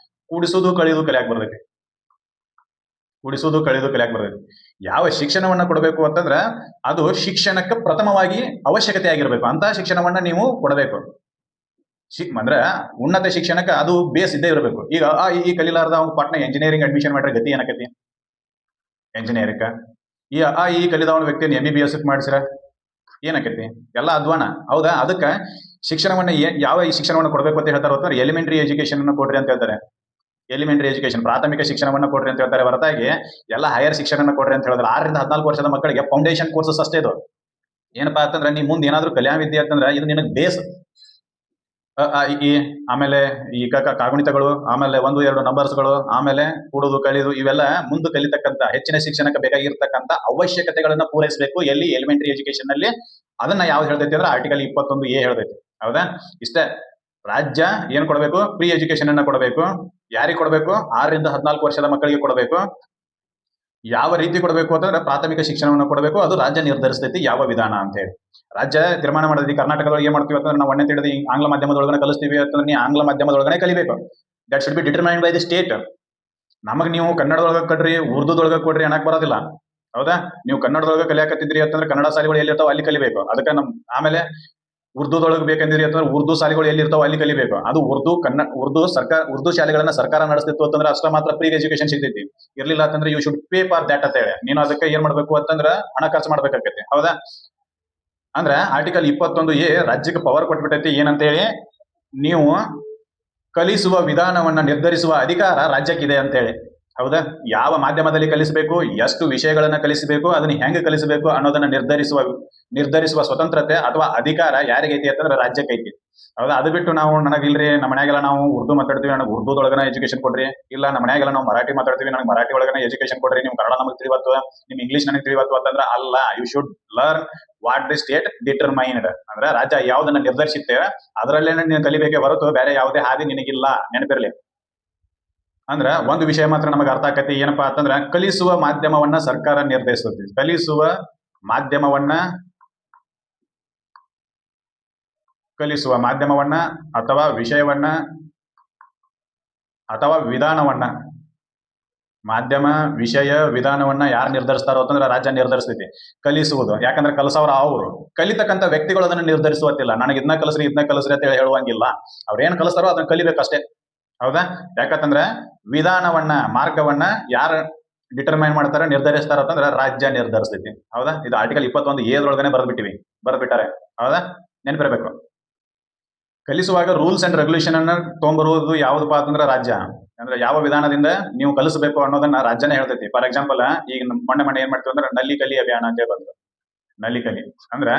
ಕೂಡಿಸೋದು ಕಳೆಯೋದು ಕಲಿಯಾಕ ಬರ್ತೈತಿ. ಯಾವ ಶಿಕ್ಷಣವನ್ನ ಕೊಡಬೇಕು ಅಂತಂದ್ರ ಅದು ಶಿಕ್ಷಣಕ್ಕೆ ಪ್ರಥಮವಾಗಿ ಅವಶ್ಯಕತೆ ಆಗಿರ್ಬೇಕು. ಅಂತ ಶಿಕ್ಷಣವನ್ನ ನೀವು ಕೊಡಬೇಕು. ಅಂದ್ರೆ ಉನ್ನತ ಶಿಕ್ಷಣಕ್ಕೆ ಅದು ಬೇಸ್ ಇದ್ದೇ ಇರಬೇಕು. ಈಗ ಈ ಕಲಿಲಾರ್ದ ಅವ್ನು ಪಟ್ನ ಎಂಜಿನಿಯರಿಂಗ್ ಅಡ್ಮಿಷನ್ ಮಾಡ್ರೆ ಗತಿ ಏನಕತಿ? ಎಂಜಿನಿಯರಿಂಗ್ ಈ ಕಲಿದವನ ವ್ಯಕ್ತಿಯನ್ನು MBBS ಮಾಡಿಸ್ರ ಏನಾಕೈತಿ ಎಲ್ಲ ಅಧ್ವಾನ. ಹೌದಾ? ಅದಕ್ಕ ಶಿಕ್ಷಣವನ್ನ ಯಾವ ಈ ಶಿಕ್ಷಣವನ್ನ ಕೊಡ್ಬೇಕು ಅಂತ ಹೇಳ್ತಾರೆ ಅಂತಂದ್ರೆ ಎಲಿಮೆಂಟರಿ ಎಜುಕೇಶನ್ ಅನ್ನು ಕೊಡ್ರಿ ಅಂತ ಹೇಳ್ತಾರೆ. ಎಲಿಮೆಂಟರಿ ಎಜುಕೇಶನ್ ಪ್ರಾಥಮಿಕ ಶಿಕ್ಷಣವನ್ನ ಕೊಡ್ರಿ ಅಂತ ಹೇಳ್ತಾರೆ ಹೊರತಾಗಿ ಎಲ್ಲ ಹೈಯರ್ ಶಿಕ್ಷಣ ಕೊಡ್ರಿ ಅಂತ ಹೇಳಿದ್ರೆ 6 ರಿಂದ 14 ವರ್ಷದ ಮಕ್ಕಳಿಗೆ ಫೌಂಡೇಶನ್ ಕೋರ್ಸಸ್ ಅಷ್ಟೇ ಇದು. ಏನಪ್ಪಾ ಅಂತಂದ್ರೆ ನೀ ಮುಂದೆ ಏನಾದ್ರೂ ಕಲ್ಯಾಣ ವಿದ್ಯೆ ಅಂತಂದ್ರೆ ಇದು ನಿನಗೆ ಬೇಸ್. ಅ, ಆ, ಇ, ಈ, ಆಮೇಲೆ ಈ ಕಾಗುಣಿತಗಳು, ಆಮೇಲೆ 1-2 ನಂಬರ್ಸ್ಗಳು, ಆಮೇಲೆ ಕೂಡುದು ಕಲಿದು ಇವೆಲ್ಲ ಮುಂದೆ ಕಲಿತಕ್ಕಂತ ಹೆಚ್ಚಿನ ಶಿಕ್ಷಣಕ್ಕೆ ಬೇಕಾಗಿರ್ತಕ್ಕಂತ ಅವಶ್ಯಕತೆಗಳನ್ನ ಪೂರೈಸಬೇಕು ಎಲ್ಲಿ ಎಲಿಮೆಂಟರಿ ಎಜುಕೇಶನ್ ನಲ್ಲಿ. ಅದನ್ನ ಯಾವ್ದು ಹೇಳ್ತೈತಿ ಅಂದ್ರೆ ಆರ್ಟಿಕಲ್ 21A ಹೇಳ್ತೈತಿ. ಹೌದಾ? ಇಷ್ಟೇ. ರಾಜ್ಯ ಏನ್ ಕೊಡಬೇಕು? ಪ್ರೀ ಎಜುಕೇಶನ್ ಅನ್ನ ಕೊಡಬೇಕು. ಯಾರಿಗೆ ಕೊಡಬೇಕು? 6 ರಿಂದ 14 ವರ್ಷದ ಮಕ್ಕಳಿಗೆ ಕೊಡಬೇಕು. ಯಾವ ರೀತಿ ಕೊಡಬೇಕು ಅಂತಂದ್ರೆ ಪ್ರಾಥಮಿಕ ಶಿಕ್ಷಣವನ್ನು ಕೊಡಬೇಕು. ಅದು ರಾಜ್ಯ ನಿರ್ಧರಿಸ್ತೈತಿ ಯಾವ ವಿಧಾನ ಅಂತ ಹೇಳಿ. ರಾಜ್ಯ ತೀರ್ಮಾನ ಮಾಡಿದ್ವಿ. ಕರ್ನಾಟಕದೊಳಗೆ ಏನ್ ಮಾಡ್ತೀವಿ ಅಂತಂದ್ರೆ ನಾವು ಒಂದೇ ತಿಳಿದು ಆಂಗ್ಲ ಮಾಧ್ಯಮದೊಳಗನೆ ಕಲಿಸ್ತೀವಿ ಅಂತಂದ್ರೆ ನೀ ಆಂಗ್ಲ ಮಾಧ್ಯಮದೊಳಗನೆ ಕಲಿಬೇಕು. That should be determined by the state. ನಮಗ್ ನೀವು ಕನ್ನಡದೊಳಗ ಕೊಡ್ರಿ, ಉರ್ದುದೊಳಗ ಕೊಡ್ರಿ ಅನ್ನಕ್ ಬರೋದಿಲ್ಲ. ಹೌದಾ? ನೀವು ಕನ್ನಡದೊಳಗ ಕಲಿಯಾಕತ್ತಿದ್ರಿ ಅಂತಂದ್ರೆ ಕನ್ನಡ ಶಾಲೆಗಳು ಎಲ್ಲಿ ಇರ್ತಾವ ಅಲ್ಲಿ ಕಲಿಬೇಕು. ಅದಕ್ಕೆ ಆಮೇಲೆ ಉರ್ದುದೊಳಗೆ ಬೇಕಂದಿರಿ ಅಂತಂದ್ರೆ ಉರ್ದು ಶಾಲೆಗಳು ಎಲ್ಲಿ ಇರ್ತಾವ ಅಲ್ಲಿ ಕಲಿಬೇಕು. ಅದು ಉರ್ದು ಶಾಲೆಗಳನ್ನ ಸರ್ಕಾರ ನಡೆಸ್ತಿತ್ತು ಅಂತಂದ್ರೆ ಅಷ್ಟ ಮಾತ್ರ ಫ್ರೀ ಎಜುಕೇಶನ್ ಸಿಗ್ತೈತಿ. ಇರ್ಲಿಲ್ಲ ಅಂತಂದ್ರೆ you should pay for that ಅಂತ ಹೇಳಿ ನೀನು ಅದಕ್ಕೆ ಏನ್ ಮಾಡ್ಬೇಕು ಅಂತಂದ್ರೆ ಹಣ ಖರ್ಚು ಮಾಡ್ಬೇಕಾಗತ್ತೆ. ಹೌದಾ? ಅಂದ್ರೆ ಆರ್ಟಿಕಲ್ 21A ರಾಜ್ಯಕ್ಕೆ ಪವರ್ ಕೊಟ್ಬಿಟ್ಟೈತಿ ಏನಂತ ಹೇಳಿ, ನೀವು ಕಲಿಸುವ ವಿಧಾನವನ್ನ ನಿರ್ಧರಿಸುವ ಅಧಿಕಾರ ರಾಜ್ಯಕ್ಕಿದೆ ಅಂತ ಹೇಳಿ. ಹೌದಾ? ಯಾವ ಮಾಧ್ಯಮದಲ್ಲಿ ಕಲಿಸಬೇಕು, ಎಷ್ಟು ವಿಷಯಗಳನ್ನ ಕಲಿಸಬೇಕು, ಅದನ್ನ ಹೆಂಗೆ ಕಲಿಸಬೇಕು ಅನ್ನೋದನ್ನ ನಿರ್ಧರಿಸುವ ಸ್ವತಂತ್ರತೆ ಅಥವಾ ಅಧಿಕಾರ ಯಾರಿಗೈತಿ ಅಂತಂದ್ರೆ ರಾಜ್ಯಕ್ಕೈತಿ. ಹೌದಾ? ಅದು ಬಿಟ್ಟು ನಾವು ನನಗಿಲ್ರಿ ನಮ್ಮ ಮನ್ಯಾಗೆಲ್ಲ ನಾವು ಉರ್ದು ಮಾತಾಡ್ತೀವಿ, ನನಗೆ ಉರ್ದುದೊಳಗನ ಎಜುಕೇಶನ್ ಕೊಡ್ರಿ, ಇಲ್ಲ ನಮ್ಮ ಮನ್ಯಾಗೆಲ್ಲ ನಾವು ಮರಾಠಿ ಮಾತಾಡ್ತೀವಿ, ನನಗೆ ಮರಾಠಿ ಒಳಗನ ಎಜುಕೇಶನ್ ಕೊಡ್ರಿ, ನಿಮ್ ಕನ್ನಡ ನಮಗೆ ತಿಳಿವತ್ತು, ನಿಮ್ ಇಂಗ್ಲಿಷ್ ನನಗೆ ತಿಳಿವತ್ತು ಅಂತಂದ್ರೆ ಅಲ್ಲ. You should learn what the state determined. ಅಂದ್ರೆ ರಾಜ್ಯ ಯಾವ್ದನ್ನ ನಿರ್ಧರಿಸುತ್ತೇವೆ ಅದರಲ್ಲೇನೆ ನೀನು ಕಲಿಬೇಕೆ ಹೊರತು ಬೇರೆ ಯಾವುದೇ ಹಾದಿ ನಿನಗಿಲ್ಲ. ನೆನಪಿರ್ಲಿ. ಅಂದ್ರ ಒಂದು ವಿಷಯ ಮಾತ್ರ ನಮಗೆ ಅರ್ಥ ಆಕತಿ. ಏನಪ್ಪಾ ಅಂತಂದ್ರ ಕಲಿಸುವ ಮಾಧ್ಯಮವನ್ನ ಸರ್ಕಾರ ನಿರ್ಧರಿಸುತ್ತೆ. ಕಲಿಸುವ ಮಾಧ್ಯಮವನ್ನ ಅಥವಾ ವಿಷಯವನ್ನ ಅಥವಾ ವಿಧಾನವನ್ನ, ಮಾಧ್ಯಮ ವಿಷಯ ವಿಧಾನವನ್ನ ಯಾರು ನಿರ್ಧರಿಸ್ತಾರೋ ಅಂತಂದ್ರೆ ರಾಜ್ಯ ನಿರ್ಧರಿಸ್ತೈತಿ. ಕಲಿಸುವುದು ಯಾಕಂದ್ರೆ ಕಲಸವ್ರ ಅವರು ಕಲಿತಕ್ಕಂತ ವ್ಯಕ್ತಿಗಳು ಅದನ್ನ ನಿರ್ಧರಿಸುವತ್ತಿಲ್ಲ. ನನಗೆ ಇದನ್ನ ಕಲಸ್ರಿ ಅಂತ ಹೇಳಿ ಹೇಳುವಂಗಿಲ್ಲ. ಅವ್ರೇನ್ ಕಲಿಸ್ತಾರೋ ಅದನ್ನ ಕಲಿಬೇಕಷ್ಟೇ. ಹೌದಾ? ಯಾಕಂತಂದ್ರೆ ವಿಧಾನವನ್ನ ಮಾರ್ಗವನ್ನ ಯಾರು ಡಿಟರ್ಮೈನ್ ಮಾಡ್ತಾರೆ, ನಿರ್ಧರಿಸ್ತಾರ ಅಂತಂದ್ರೆ ರಾಜ್ಯ ನಿರ್ಧರಿಸ್ತೈತಿ. ಹೌದಾ? ಇದು ಆರ್ಟಿಕಲ್ 21A ಬರ್ದ್ಬಿಟ್ಟಾರೆ. ಹೌದಾ? ನೆನಪಿರ್ಬೇಕು. ಕಲಿಸುವಾಗ ರೂಲ್ಸ್ ಅಂಡ್ ರೆಗ್ಯುಲೇಷನ್ ಅನ್ನ ತೊಗೊಂಬರುವುದು ಯಾವ್ದಪ್ಪ ಅಂತಂದ್ರೆ ರಾಜ್ಯ. ಅಂದ್ರೆ ಯಾವ ವಿಧಾನದಿಂದ ನೀವು ಕಲಿಸಬೇಕು ಅನ್ನೋದನ್ನ ರಾಜ್ಯನೇ ಹೇಳ್ತೈತಿ. ಫಾರ್ ಎಕ್ಸಾಂಪಲ್ ಈಗ ಮೊನ್ನೆ ಏನ್ ಮಾಡ್ತೀವಿ ಅಂದ್ರೆ ನಲ್ಲಿ ಕಲಿ ಅಭಿಯಾನ ಅಂತ ಬಂದ್ರು. ನಲ್ಲಿ ಕಲಿ ಅಂದ್ರ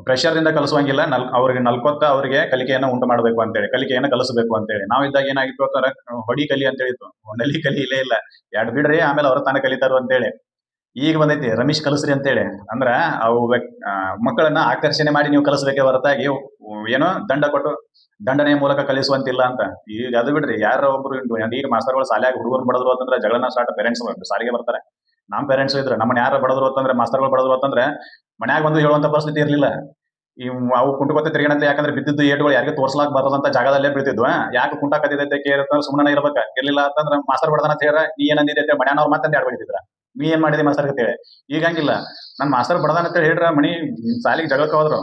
ಪ್ರೆಷರ್ ದಿಂದ ಕಲಿಸುವಂಗಿಲ್ಲ, ಅವ್ರಿಗೆ ನಲ್ಕೊತ್ತ ಅವರಿಗೆ ಕಲಿಕೆಯನ್ನ ಉಂಟು ಮಾಡಬೇಕು ಅಂತೇಳಿ, ಕಲಿಕೆಯನ್ನ ಕಲಿಸಬೇಕು ಅಂತೇಳಿ. ನಾವಿದ್ದಾಗ ಏನಾಗಿತ್ತು ಅಂತಂದ್ರೆ ಹೊಡಿ ಕಲಿ ಅಂತ ಹೇಳಿತ್ತು, ನಲ್ಲಿ ಕಲಿ ಇಲ್ಲೇ ಇಲ್ಲ, ಎರಡು ಬಿಡ್ರಿ ಆಮೇಲೆ ಅವ್ರ ತಾನೇ ಕಲಿತಾರು ಅಂತೇಳಿ. ಈಗ ಬಂದೈತಿ ರಮೇಶ್ ಕಲಿಸ್ರಿ ಅಂತೇಳಿ. ಅಂದ್ರ ಅವು ಮಕ್ಕಳನ್ನ ಆಕರ್ಷಣೆ ಮಾಡಿ ನೀವು ಕಲಿಸ್ಬೇಕೆ ಹೊರತಾಗಿ ಏನೋ ದಂಡನೆಯ ಮೂಲಕ ಕಲಿಸುವಂತಿಲ್ಲ ಅಂತ. ಈಗ ಅದು ಬಿಡ್ರಿ, ಯಾರೋ ಒಬ್ರು ಈಗ ಮಾಸ್ತರ್ಗಳು ಶಾಲೆಯಾಗ ಹುಡುಗರು ಬಡದ್ರು ಅಂತಂದ್ರೆ ಜಗಳನ ಸ್ಟಾರ್ಟ್. ಪೇರೆಂಟ್ಸ್ ಸಾಲಿಗೆ ಬರ್ತಾರೆ. ನಮ್ ಪೇರೆಂಟ್ಸ್ ಇದ್ರೆ ನಮ್ಮನ್ನ ಯಾರು ಬಡದ್ರು ಅಂತಂದ್ರೆ, ಮಾಸ್ತರ್ಗಳು ಬಡದ್ರು ಅಂತಂದ್ರೆ ಮನ್ಯಾಗ ಬಂದು ಹೇಳುವಂತ ಪರಿಸ್ಥಿತಿ ಇರ್ಲಿಲ್ಲ. ಅವು ಕುಂಟುಕೊತ್ತ ತಿರ್ಗಣತೆ. ಯಾಕಂದ್ರೆ ಬಿದ್ದಿದ್ದು ಏಟುಗಳು ಯಾರಿಗೆ ತೋರ್ಸಲಾಕ್ ಬರೋದಂತ ಜಾಗದಲ್ಲೇ ಬೀಳ್ತಿದ್ವು. ಯಾಕೆ ಕುಂಟ ಕದಿದೈತೆ ಕೇಳಿರ್ತಂದ್ರೆ ಸುಮ್ಮನೆ ಇರ್ಬೇಕ. ಇರ್ಲಿಲ್ಲ ಅಂತಂದ್ರೆ ಮಾಸ್ತರ್ ಬಡದನ ಅಂತ ಹೇಳ ನೀ ಏನಂದಿದ್ದೈತೆ ಮನ್ಯಾನವ್ರು ಮತ್ತೆ ಎರಡು ಬಡಿತಿದ್ರ, ನೀ ಏನ್ ಮಾಡಿದಿ ಮಾಸ್ತರ್ ಅಂತೇಳಿ. ಈಗ ಹಂಗಿಲ್ಲ. ನನ್ ಮಾಸ್ತರ್ ಬಡದಾನ ಅಂತ ಹೇಳ್ರ ಮನಿ ಸಾಲಿಗೆ ಜಗಳಕ್ಕೆ ಹೋದ್ರು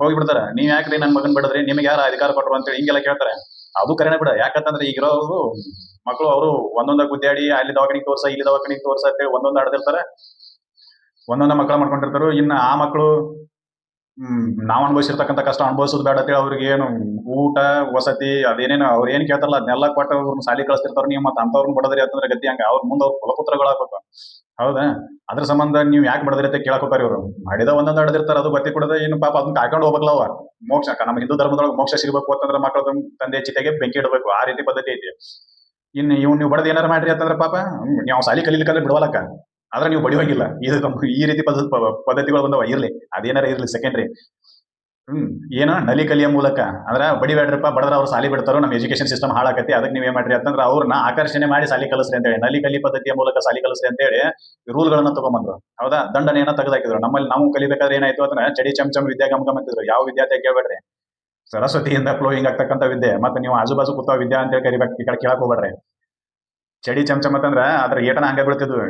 ಹೋಗಿ ಬಿಡ್ತಾರ. ನೀವ್ ಯಾಕ್ರಿ ನನ್ ಮಗನ್ ಬಿಡದ್ರಿ, ನಿಮ್ಗೆ ಯಾರು ಅಧಿಕಾರ ಕೊಟ್ರು ಅಂತೇಳಿ ಹಿಂಗೆಲ್ಲ ಕೇಳ್ತಾರೆ. ಅದು ಕರೆನೇ ಬಿಡ. ಯಾಕಂತಂದ್ರೆ ಈಗಿರೋರು ಮಕ್ಕಳು ಅವರು ಒಂದೊಂದ ಗುದ್ದಾಡಿ ಅಲ್ಲಿ ದವಾಖಾನಿಗೆ ತೋರ್ಸ ಇಲ್ಲಿ ದವಾಖಾನಿಗೆ ತೋರ್ಸ ಅಂತೇಳಿ ಒಂದೊಂದು ಆಡದಿರ್ತಾರೆ, ಒಂದೊಂದ ಮಕ್ಕಳ ಮಾಡ್ಕೊಂಡಿರ್ತಾರು. ಇನ್ನು ಆ ಮಕ್ಕಳು ನಾವ್ ಅನುಭವಿಸಿರ್ತಕ್ಕಂಥ ಕಷ್ಟ ಅನುಭವಿಸೋದು ಬೇಡ ಅಂತೇಳಿ ಅವ್ರಿಗೆ ಏನು ಊಟ ವಸತಿ ಅದೇನೇನು ಅವ್ರು ಏನ್ ಕೇಳ್ತಾರಲ್ಲ ಅದನ್ನೆಲ್ಲ ಕೊಟ್ಟು ಅವ್ರನ್ನ ಸಾಲಿ ಕಳಿಸ್ತಿರ್ತಾರ. ನೀವು ಮತ್ತೆ ಅಂತವ್ರನ್ನ ಬಡದ್ರಿ ಅಂತಂದ್ರೆ ಗತಿ ಹಂಗ ಅವ್ರ ಮುಂದೆ ಅವ್ರ ಕುಲಪುತ್ರಗಳಾಗ್ಬೇಕು. ಹೌದಾ? ಅದ್ರ ಸಂಬಂಧ ನೀವ್ ಯಾಕೆ ಬಡದ್ರಿ ಅಂತ ಕೇಳಕ್ ಹೋಗ್ತಾರ. ಇವ್ರು ಮಾಡಿದ ಒಂದೊಂದು ಆಡದಿರ್ತಾರ, ಅದು ಗೊತ್ತಿ ಕೊಡದ ಇನ್ನು ಪಾಪ ಅದನ್ನ ಕಾಯ್ಕೊಂಡು ಹೋಗ್ಬೇಕಲ್ಲ ಅವ ಮೋಕ್ಷ. ನಮ್ಮ ಹಿಂದೂ ಧರ್ಮದೊಳಗೆ ಮೋಕ್ಷ ಸಿಗಬೇಕು ಅಂತಂದ್ರೆ ಮಕ್ಕಳ ತಂದೆ ಚಿತೆಗೆ ಬೆಂಕಿ ಇಡಬೇಕು. ಆ ರೀತಿ ಪದ್ಧತಿ ಐತಿ. ಇನ್ನು ನೀವು ಬಡದ್ ಏನಾರು ಮಾಡ್ರಿ ಅಂತಂದ್ರೆ ಪಾಪ ನೀವು ಸಾಲಿ ಕಲೀಲಿಕ್ಕಂದ್ರೆ ಬಿಡವಲ್ಲಕ್ಕ, ಆದ್ರೆ ನೀವು ಬಡಿಯೋಂಗಿಲ್ಲ. ಈ ರೀತಿ ಪದ್ಧತಿಗಳು ಬಂದವ. ಇರ್ಲಿ ಅದೇನಾರ ಇರ್ಲಿ ಸೆಕೆಂಡ್ರಿ. ಏನೋ ನಲಿ ಕಲಿಯ ಮೂಲಕ ಅಂದ್ರೆ ಬಡಿಬೇಡ್ರಪ್ಪ, ಬಡದ್ರ ಅವ್ರು ಸಾಲಿ ಬಿಡ್ತಾರೋ, ನಮ್ಮ ಎಜುಕೇಶನ್ ಸಿಸ್ಟಮ್ ಹಾಳಾಕತಿ, ಅದಕ್ಕೆ ನೀವೇನ್ ಮಾಡ್ರಿ ಅಂತಂದ್ರೆ ಅವ್ರನ್ನ ಆಕರ್ಷಣೆ ಮಾಡಿ ಸಾಲಿ ಕಲಿಸ್ರಿ ಅಂತೇಳಿ, ನಲಿ ಕಲಿ ಪದ್ಧತಿಯ ಮೂಲಕ ಸಾಲಿ ಕಲಿಸ್ರಿ ಅಂತೇಳಿ ರೂಲ್ ಗಳನ್ನ ತಗೊಂಡ್ಬಂದ್ರು. ಹೌದಾ? ದಂಡನೆಯನ್ನ ತೆಗೆದಾಕಿದ್ರು. ನಮ್ಮಲ್ಲಿ ನಾವು ಕಲಿಬೇಕಾದ್ರೆ ಏನಾಯ್ತು ಅಂದ್ರೆ ಚಡಿ ಚಮಚಮ್ ವಿದ್ಯಾ ಗಮಗಮ್ ಅಂತಿದ್ರು. ಯಾವ ವಿದ್ಯಾರ್ಥಿ ಕೇಳ್ಬೇಡ್ರಿ, ಸರಸ್ವತಿಯಿಂದ ಫ್ಲೋಯಿಂಗ್ ಆಗ್ತಕ್ಕಂಥ ವಿದ್ಯೆ. ಮತ್ತೆ ನೀವು ಆಜುಬಾಜು ಕೂತಾವ ವಿದ್ಯಾ ಅಂತ ಕರಿಬೇಕು. ಈ ಕಡೆ ಕೇಳಕ್ ಹೋಗ್ಬೇಡ್ರಿ. ಚಡಿ ಚಮಚಮ್ ಅಂತಂದ್ರ ಅದ್ರ ಏಟನ ಹಂಗ ಬೀಳ್ತಿದ್ವು.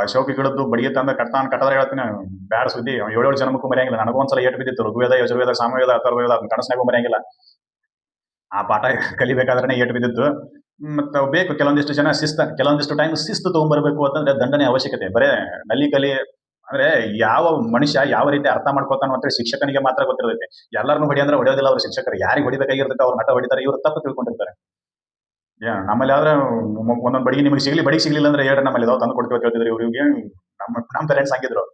ಅಶೋಕ ಗಿಡದ್ದು ಬಡಿಗೆ ತಂದ ಕಟ್ಟದ್ರೆ ಹೇಳ್ತೀನಿ ಬ್ಯಾಡ ಸುದ್ದಿ. 7 ಜನ್ಮಕ್ಕೂ ಮರೆಯಂಗಿಲ್ಲ. ನನಗೊಂದ್ಸಲ ಏಟು ಬಿದ್ದಿತ್ತು. ಋಗ್ವೇದ ಯಜುರ್ವೇದ ಸಾಮವೇದ ಅಥರ್ವವೇದ ಅದನ್ನ ಕನಸ್ನಾಗೂ ಮರೆಯಂಗಿಲ್ಲ. ಆ ಪಾಠ ಕಲಿಬೇಕಾದ್ರೆ ಏಟು ಬಿದ್ದಿತ್ತು. ಮತ್ತೆ ಬೇಕು ಕೆಲವೊಂದಿಷ್ಟು ಜನ ಕೆಲವೊಂದಿಷ್ಟು ಟೈಮ್ ಶಿಸ್ತು ತಗೊಂಡ್ಬರ್ಬೇಕು ಅಂತಂದ್ರೆ ದಂಡನೆ ಅವಶ್ಯಕತೆ. ಬರೇ ನಲ್ಲಿ ಕಲಿ ಅಂದ್ರೆ ಯಾವ ಮನುಷ್ಯ ಯಾವ ರೀತಿ ಅರ್ಥ ಮಾಡ್ಕೋತಾನ ಅಂತ ಶಿಕ್ಷಕನಿಗೆ ಮಾತ್ರ ಗೊತ್ತಿರ್ತೈತೆ. ಎಲ್ಲರನ್ನು ಹೊಡಿ ಅಂದ್ರೆ ಹೊಡೆಯೋದಿಲ್ಲ ಅವ್ರ ಶಿಕ್ಷಕರು. ಯಾರಿಗೆ ಹೊಡಿಬೇಕಾಗಿರ್ತೈತೆ ಅವ್ರ ನಟ ಹೊಡಿತಾರೆ, ಇವ್ರು ತಪ್ಪು ತಿಳ್ಕೊಂಡಿರ್ತಾರೆ. ನಮ್ಮಲ್ಲಿ ಆದ್ರೆ ಒಂದೊಂದ್ ಬಡಿಗೆ ನಿಮಗೆ ಸಿಗ್ಲಿ, ಬಡಿ ಸಿಗ್ಲಿಲ್ಲ ಅಂದ್ರೆ ಹೇಳ್ರಿ ನಮ್ಮಲ್ಲಿ ಇದಾವ ತಂದು ಕೊಡ್ತೀವಿ ಹೇಳ್ತಿದ್ರು ಇವ್ರಿಗೆ. ನಮ್ಮ ಪೇರೆಂಟ್ಸ್ ಆಗಿದ್ರು.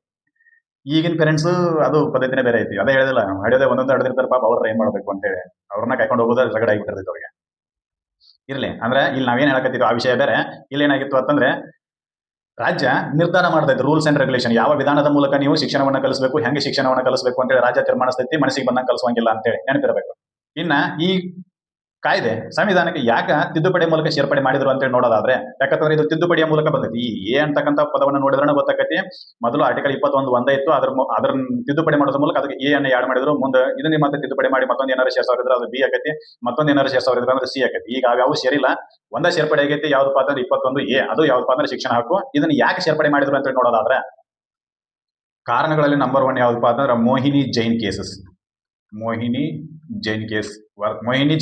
ಈಗಿನ ಪೇರೆಂಟ್ಸ್ ಅದು ಪದ್ಧತಿನೇ ಬೇರೆ ಐತಿ. ಅದೇ ಹೇಳಿದಿಲ್ಲ, ಹೊಡೆಯೋದೇ ಒಂದೊಂದು ಹೊಡೆದಿರ್ತಾರೆ ಪಾಪ, ಅವ್ರ ಏನ್ ಮಾಡ್ಬೇಕು ಅಂತ ಹೇಳಿ ಅವ್ರನ್ನ ಕೈಕೊಂಡು ಹೋಗೋದು ರಗಡ ಆಗಿಬಿಟ್ಟಿರ್ತೈತೆ ಅವ್ರಿಗೆ. ಇರ್ಲಿ ಅಂದ್ರೆ ಇಲ್ಲಿ ನಾವೇನ್ ಹೇಳಕತ್ತಿದ್ವಿ ಆ ವಿಷಯ ಬೇರೆ. ಇಲ್ಲಿ ಏನಾಗಿತ್ತು ಅಂತಂದ್ರೆ ರಾಜ್ಯ ನಿರ್ಧಾರ ಮಾಡ್ತೈತೆ ರೂಲ್ಸ್ ಅಂಡ್ ರೆಗ್ಯುಲೇಷನ್, ಯಾವ ವಿಧಾನದ ಮೂಲಕ ನೀವು ಶಿಕ್ಷಣವನ್ನ ಕಲಿಸಬೇಕು, ಹೆಂಗೆ ಶಿಕ್ಷಣವನ್ನ ಕಲಿಸಬೇಕು ಅಂತೇಳಿ ರಾಜ್ಯ ತೀರ್ಮಾನಿಸ್ತೈತಿ. ಮನಸ್ಸಿಗೆ ಬಂದಂಗೆ ಕಲಿಸುವಂಗಿಲ್ಲ ಅಂತೇಳಿ ನೆನಪಿರಬೇಕು. ಇನ್ನ ಈ ಕಾಯ್ದೆ ಸಂವಿಧಾನಕ್ಕೆ ಯಾಕ ತಿದ್ದುಪಡಿ ಮೂಲಕ ಸೇರ್ಪಡೆ ಮಾಡಿದ್ರು ಅಂತ ಹೇಳಿ ನೋಡೋದಾದ್ರೆ, ಯಾಕಂದ್ರೆ ಇದು ತಿದ್ದುಪಡಿಯ ಮೂಲಕ ಬಂದೈತಿ. ಈ ಎ ಅಂತಕ್ಕಂಥ ಪದವನ್ನು ನೋಡಿದ್ರೆ ಗೊತ್ತಾಕತಿ. ಮೊದಲು ಆರ್ಟಿಕಲ್ 21 ಒಂದೇ ಇತ್ತು, ಅದ್ರ ತಿದ್ದುಪಡಿ ಮಾಡೋದ್ರ ಮೂಲಕ ಅದಕ್ಕೆ ಎ ಅನ್ನು ಆಡ್ ಮಾಡಿದ್ರು. ಮುಂದೆ ಇದನ್ನ ಮತ್ತೆ ತಿದ್ದುಪಡಿ ಮಾಡಿ ಮತ್ತೊಂದು ಏನಾರು ಸೇರ್ಸೋರಿದ್ರೆ ಅದು ಬಿ ಆಕತಿ, ಮತ್ತೊಂದು ಏನಾರು ಸೇರ್ಸೋರಿದ್ರೆ ಅಂದ್ರೆ ಸಿ ಆಕತಿ. ಈಗ ಯಾವ ಸೇರಿಲ್ಲ, ಒಂದೇ ಸೇರ್ಪಡೆ ಆಗೈತಿ. ಯಾವ್ದಪ್ಪ ಅಂದ್ರೆ 21 ಎ, ಅದು ಯಾವ್ದಪ್ಪ ಅಂದ್ರೆ ಶಿಕ್ಷಣ ಹಕ್ಕು. ಇದನ್ನ ಯಾಕೆ ಸೇರ್ಪಡೆ ಮಾಡಿದ್ರು ಅಂತ ಹೇಳಿ ನೋಡೋದಾದ್ರೆ ಕಾರಣಗಳಲ್ಲಿ ನಂಬರ್ 1 ಯಾವ್ದಪ್ಪ ಅಂದ್ರೆ Mohini Jain cases. Mohini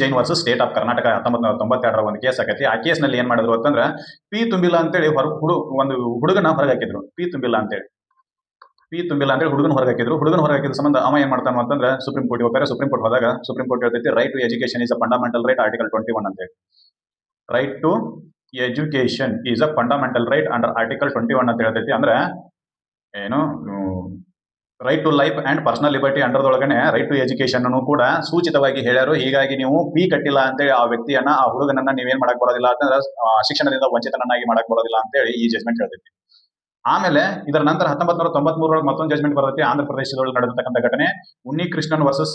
Jain versus state of Karnataka 1992 ಒಂದು ಕೇಸ್ ಆಗೈತಿ. ಆ ಕೇಸ್ನಲ್ಲಿ ಏನ್ ಮಾಡಿದ್ರು ಅಂತಂದ್ರೆ ಪಿ ತುಂಬಿಲ್ಲ ಅಂತೇಳಿ ಒಂದು ಹುಡುಗನ ಹೊರಗೆ ಹಾಕಿದ್ರು. ಪಿ ತುಂಬಿಲ್ಲ ಅಂತೇಳಿ ಹುಡುಗನ ಹೊರಗೆ ಹಾಕಿದ್ರು. ಹುಡುಗನ ಹೊರಗೆ ಹಾಕಿದ ಸಂಬಂಧ ಅವ ಏನ್ ಮಾಡ್ತಾನ ಅಂತಂದ್ರೆ ಸುಪ್ರೀಂ ಕೋರ್ಟ್ ಹೋಗ್ತಾರೆ. ಸುಪ್ರೀಂ ಕೋರ್ಟ್ ಹೋದಾಗ ಸುಪ್ರೀಂ ಕೋರ್ಟ್ ಹೇಳ್ತೈತಿ right to education is a fundamental right, article 21 ಅಂತೇಳಿ. Right to education is a fundamental right under article 21 ಅಂತ ಹೇಳ್ತೈತಿ. ಅಂದ್ರೆ ಏನು, right to life and personal liberty ಅಂಡರ್ದೊಳಗನೆ ರೈಟ್ ಟು ಎಜುಕೇಶನ್ ಅನ್ನು ಕೂಡ ಸೂಚಿತವಾಗಿ ಹೇಳ್ಯಾರು. ಹೀಗಾಗಿ ನೀವು ಫೀ ಕಟ್ಟಿಲ್ಲ ಅಂತೇಳಿ ಆ ವ್ಯಕ್ತಿಯನ್ನ, ಆ ಹುಡುಗನನ್ನ ನೀವೇನ್ ಮಾಡಕ್ ಬರೋದಿಲ್ಲ ಅಂತಂದ್ರೆ ಶಿಕ್ಷಣದಿಂದ ವಂಚಿತನನ್ನಾಗಿ ಮಾಡಕ್ ಬರೋದಿಲ್ಲ ಅಂತೇಳಿ ಈ ಜಜ್ಮೆಂಟ್ ಹೇಳ್ತೈತಿ. ಆಮೇಲೆ ಇದರ ನಂತರ 1993 ಮತ್ತೊಂದು ಜಜ್ಮೆಂಟ್ ಬರ್ತೈತಿ. ಆಂಧ್ರ ಪ್ರದೇಶದೊಳಗೆ ನಡೆದಿರ್ತಕ್ಕಂಥ ಘಟನೆ ಉನ್ನಿಕೃಷ್ಣನ್ ವರ್ಸಸ್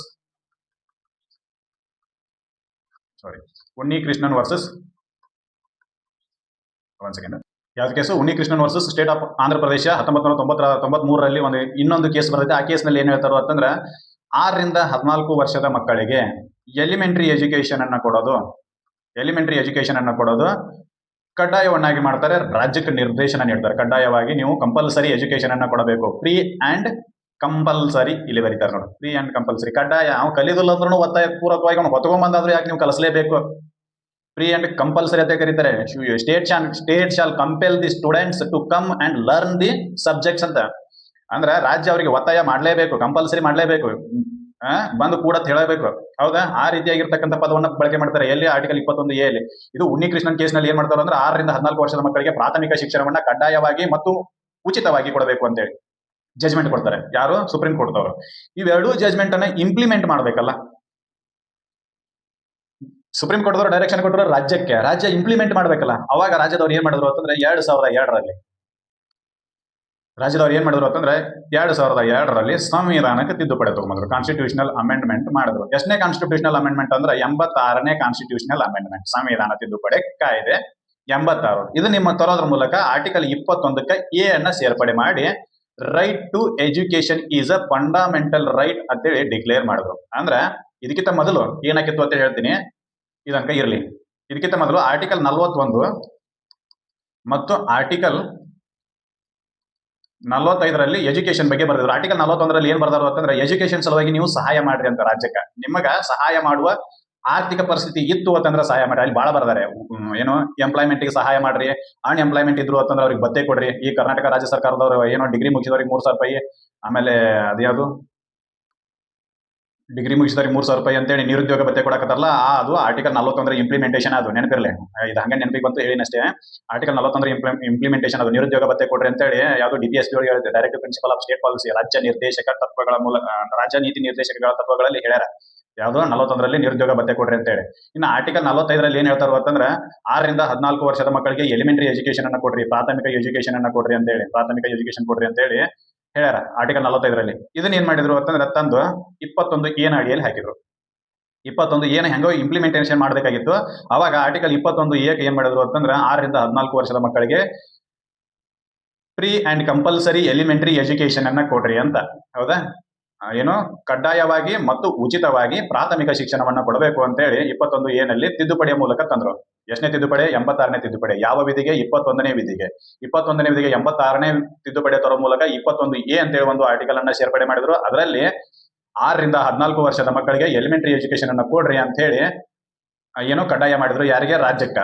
ಯಾವ case? Unnikrishnan versus state of Andhra Pradesh 1993 ಒಂದು ಇನ್ನೊಂದು ಕೇಸ್ ಬರ್ತೈತೆ. ಆ ಕೇಸ್ನಲ್ಲಿ ಏನ್ ಹೇಳ್ತಾರೋ ಅಂತಂದ್ರೆ 6 ರಿಂದ 14 ವರ್ಷದ ಮಕ್ಕಳಿಗೆ ಎಲಿಮೆಂಟರಿ ಎಜುಕೇಶನ್ ಅನ್ನ ಕೊಡೋದು ಕಡ್ಡಾಯವನ್ನಾಗಿ ಮಾಡ್ತಾರೆ. ರಾಜ್ಯಕ್ಕೆ ನಿರ್ದೇಶನ ನೀಡ್ತಾರೆ, ಕಡ್ಡಾಯವಾಗಿ ನೀವು ಕಂಪಲ್ಸರಿ ಎಜುಕೇಶನ್ ಅನ್ನ ಕೊಡಬೇಕು. ಫ್ರೀ ಅಂಡ್ ಕಂಪಲ್ಸರಿ, ಇಲ್ಲಿ ಬರೀತಾರೆ ನೋಡಿ, ಫ್ರೀ ಅಂಡ್ ಕಂಪಲ್ಸರಿ. ಕಡ್ಡಾಯ ಅವ್ನು ಕಲಿಯೋದಿಲ್ಲ ಅಂದ್ರೂ ಒತ್ತಾಯ ಪೂರ್ವಕವಾಗಿ ಅವ್ನು ಹೊತ್ಕೊಂಡ್ಬಂದಾದ್ರೂ ಯಾಕೆ ನೀವು ಕಲಿಸಲೇಬೇಕು. ಫ್ರೀ ಅಂಡ್ ಕಂಪಲ್ಸರಿ ಅಂತ ಕರೀತಾರೆ. State shall compel the students to come and learn the subjects ಅಂತ. ಅಂದ್ರೆ ರಾಜ್ಯ ಅವರಿಗೆ ಒತ್ತಾಯ ಮಾಡಲೇಬೇಕು, ಕಂಪಲ್ಸರಿ ಮಾಡಲೇಬೇಕು, ಬಂದು ಕೂಡ ಹೇಳಬೇಕು. ಹೌದಾ? ಆ ರೀತಿಯಾಗಿರ್ತಕ್ಕಂಥ ಪದವನ್ನು ಬಳಕೆ ಮಾಡ್ತಾರೆ. ಎಲ್ಲಿ? Article 21 A. ಇದು ಉನ್ನಿಕೃಷ್ಣನ್ ಕೇಸ್ನಲ್ಲಿ ಏನ್ ಮಾಡ್ತಾರೆ ಅಂದ್ರೆ 6 ರಿಂದ 14 ವರ್ಷದ ಮಕ್ಕಳಿಗೆ ಪ್ರಾಥಮಿಕ ಶಿಕ್ಷಣವನ್ನ ಕಡ್ಡಾಯವಾಗಿ ಮತ್ತು ಉಚಿತವಾಗಿ ಕೊಡಬೇಕು ಅಂತೇಳಿ ಜಜ್ಮೆಂಟ್ ಕೊಡ್ತಾರೆ. ಯಾರು? ಸುಪ್ರೀಂ ಕೋರ್ಟ್ ಅವರು. ಇವೆರಡೂ ಜಜ್ಮೆಂಟ್ ಅನ್ನ ಇಂಪ್ಲಿಮೆಂಟ್ ಮಾಡ್ಬೇಕಲ್ಲ. ಸುಪ್ರೀಂ ಕೋರ್ಟ್ ಅವರು ಡೈರೆಕ್ಷನ್ ಕೊಟ್ಟರು ರಾಜ್ಯಕ್ಕೆ, ರಾಜ್ಯ ಇಂಪ್ಲಿಮೆಂಟ್ ಮಾಡ್ಬೇಕಲ್ಲ. ಅವಾಗ ರಾಜ್ಯದವ್ರು ಏನ್ ಮಾಡಿದ್ರು ಅಂತಂದ್ರೆ 2002ರಲ್ಲಿ ಸಂವಿಧಾನಕ್ಕೆ ತಿದ್ದುಪಡಿ ತಗೊಂಡ್ರು, ಕಾನ್ಸ್ಟಿಟ್ಯೂಷನಲ್ ಅಮೆಂಡ್ಮೆಂಟ್ ಮಾಡಿದ್ರು. ಎಷ್ಟನೇ ಕಾನ್ಸ್ಟಿಟ್ಯೂಷನಲ್ ಅಮೆಂಡ್ಮೆಂಟ್ ಅಂದ್ರೆ 86ನೇ ಕಾನ್ಸ್ಟಿಟ್ಯೂಷನಲ್ ಅಮೆಂಡ್ಮೆಂಟ್, ಸಂವಿಧಾನ ತಿದ್ದುಪಡಿ ಕಾಯ್ದೆ 86. ಇದು ನಿಮ್ಮ ತರೋದ್ರ ಮೂಲಕ ಆರ್ಟಿಕಲ್ 21ಕ್ಕೆ ಎ ಅನ್ನ ಸೇರ್ಪಡೆ ಮಾಡಿ right to education is a fundamental right ಅಂತೇಳಿ ಡಿಕ್ಲೇರ್ ಮಾಡಿದ್ರು. ಅಂದ್ರೆ ಇದಕ್ಕಿಂತ ಮೊದಲು ಏನಾಕಿತ್ತು ಅಂತ ಹೇಳ್ತೀನಿ, ಇದಕ್ಕ ಇರಲಿ. ಇದಕ್ಕಿಂತ ಮೊದಲು ಆರ್ಟಿಕಲ್ 41 ಮತ್ತು ಆರ್ಟಿಕಲ್ 45ರಲ್ಲಿ ಎಜುಕೇಶನ್ ಬಗ್ಗೆ ಬರೆದಿದ್ರು. ಆರ್ಟಿಕಲ್ 41ರಲ್ಲಿ ಏನ್ ಬರ್ದಾರು ಅಂತಂದ್ರೆ ಎಜುಕೇಶನ್ ಸಲುವಾಗಿ ನೀವು ಸಹಾಯ ಮಾಡ್ರಿ ಅಂತ. ರಾಜ್ಯಕ್ಕೆ ನಿಮಗ ಸಹಾಯ ಮಾಡುವ ಆರ್ಥಿಕ ಪರಿಸ್ಥಿತಿ ಇತ್ತು ಅಂತಂದ್ರೆ ಸಹಾಯ ಮಾಡ್ರಿ. ಅಲ್ಲಿ ಬಹಳ ಬರ್ದಾರೆ, ಏನು ಎಂಪ್ಲಾಯ್ಮೆಂಟ್ ಗೆ ಸಹಾಯ ಮಾಡ್ರಿ, ಅನ್ಎಂಪ್ಲಾಯ್ಮೆಂಟ್ ಇದ್ರು ಅಂತಂದ್ರೆ ಅವ್ರಿಗೆ ಭತ್ತೆ ಕೊಡ್ರಿ. ಈ ಕರ್ನಾಟಕ ರಾಜ್ಯ ಸರ್ಕಾರದವರು ಏನೋ ಡಿಗ್ರಿ ಮುಗಿಸಿದವ್ರಿಗೆ 3,000 ರೂಪಾಯಿ, ಆಮೇಲೆ ಅದ್ಯಾವುದು ಡಿಗ್ರಿ ಮುಗಿಸಿದವ್ರಿಗೆ 3,000 ರೂಪಾಯಿ ಅಂತೇಳಿ ನಿರುದ್ಯೋಗ ಭತ್ತೆ ಕೊಡಕತ್ತಾರಲ್ಲ, ಅದು ಆರ್ಟಿಕಲ್ 41 ಇಂಪ್ಲಿಮೆಂಟೇಷನ್. ಅದು ನೆನಪಿರಲಿ, ಇದು ಹಂಗೆ ನೆನಪಿಗೆ ಬಂತು ಹೇಳಿನಷ್ಟೇ. ಆರ್ಟಿಕಲ್ 41 ಇಂಪ್ಲಿಮೆಂಟೇಷನ್, ಅದು ನಿರುದ್ಯೋಗ ಭತ್ತೆ ಕೊಡ್ರಿ ಅಂತೇಳಿ ಯಾವುದು DPSP ಒಳಗೆ ಹೇಳಿದೆ, directive principle of state policy, ರಾಜ್ಯ ನಿರ್ದೇಶಕ ತತ್ವಗಳ ಮೂಲಕ, ರಾಜ್ಯ ನೀತಿ ನಿರ್ದೇಶಕಗಳ ತತ್ವಗಳಲ್ಲಿ ಹೇಳ್ಯಾರ. ಯಾವ್ದು? 41ರಲ್ಲಿ ನಿರುದ್ಯೋಗ ಭತ್ತೆ ಕೊಡ್ರಿ ಅಂತೇಳಿ. ಇನ್ನು ಆರ್ಟಿಕಲ್ 45ರಲ್ಲಿ ಏನ್ ಹೇಳ್ತಾರೋ ಅಂತಂದ್ರೆ 6 ರಿಂದ 14 ವರ್ಷದ ಮಕ್ಕಳಿಗೆ ಎಲಿಮೆಂಟರಿ ಎಜುಕೇಶನ್ ಅನ್ನ ಕೊಡ್ರಿ, ಪ್ರಾಥಮಿಕ ಎಜುಕೇಶನ್ ಕೊಡ್ರಿ ಅಂತೇಳಿ ಹೇಳ್ಯಾರ ಆರ್ಟಿಕಲ್ 45ರಲ್ಲಿ. ಇದನ್ನ ಏನ್ ಮಾಡಿದ್ರು ಅಂತಂದ್ರೆ ತಂದು 21 ಏನ ಅಡಿಯಲ್ಲಿ ಹಾಕಿದ್ರು. 21 ಏನ ಹೆಂಗೋ ಇಂಪ್ಲಿಮೆಂಟೇಷನ್ ಮಾಡಬೇಕಾಗಿತ್ತು. ಅವಾಗ ಆರ್ಟಿಕಲ್ 21 ಏಕೆ ಏನ್ ಮಾಡಿದ್ರು ಅಂತಂದ್ರೆ 6 ರಿಂದ 14 ವರ್ಷದ ಮಕ್ಕಳಿಗೆ free and compulsory elementary education ಅನ್ನ ಕೊಡ್ರಿ ಅಂತ. ಹೌದಾ? ಏನು, ಕಡ್ಡಾಯವಾಗಿ ಮತ್ತು ಉಚಿತವಾಗಿ ಪ್ರಾಥಮಿಕ ಶಿಕ್ಷಣವನ್ನ ಕೊಡಬೇಕು ಅಂತೇಳಿ 21 ಏನಲ್ಲಿ ತಿದ್ದುಪಡಿಯ ಮೂಲಕ ತಂದ್ರು. ಎಷ್ಟನೇ ತಿದ್ದುಪಡಿ? 86ನೇ ತಿದ್ದುಪಡಿ. ಯಾವ ವಿಧಿಗೆ? 21ನೇ ವಿಧಿಗೆ. 86ನೇ ತಿದ್ದುಪಡಿ ತರೋ ಮೂಲಕ 21 ಎ ಅಂತೇಳಿ ಒಂದು ಆರ್ಟಿಕಲ್ ಅನ್ನ ಸೇರ್ಪಡೆ ಮಾಡಿದ್ರು. ಅದರಲ್ಲಿ 6 ರಿಂದ 14 ವರ್ಷದ ಮಕ್ಕಳಿಗೆ ಎಲಿಮೆಂಟರಿ ಎಜುಕೇಶನ್ ಅನ್ನ ಕೊಡ್ರಿ ಅಂತ ಹೇಳಿ ಏನು ಕಡ್ಡಾಯ ಮಾಡಿದ್ರು. ಯಾರಿಗೆ? ರಾಜ್ಯಕ್ಕ.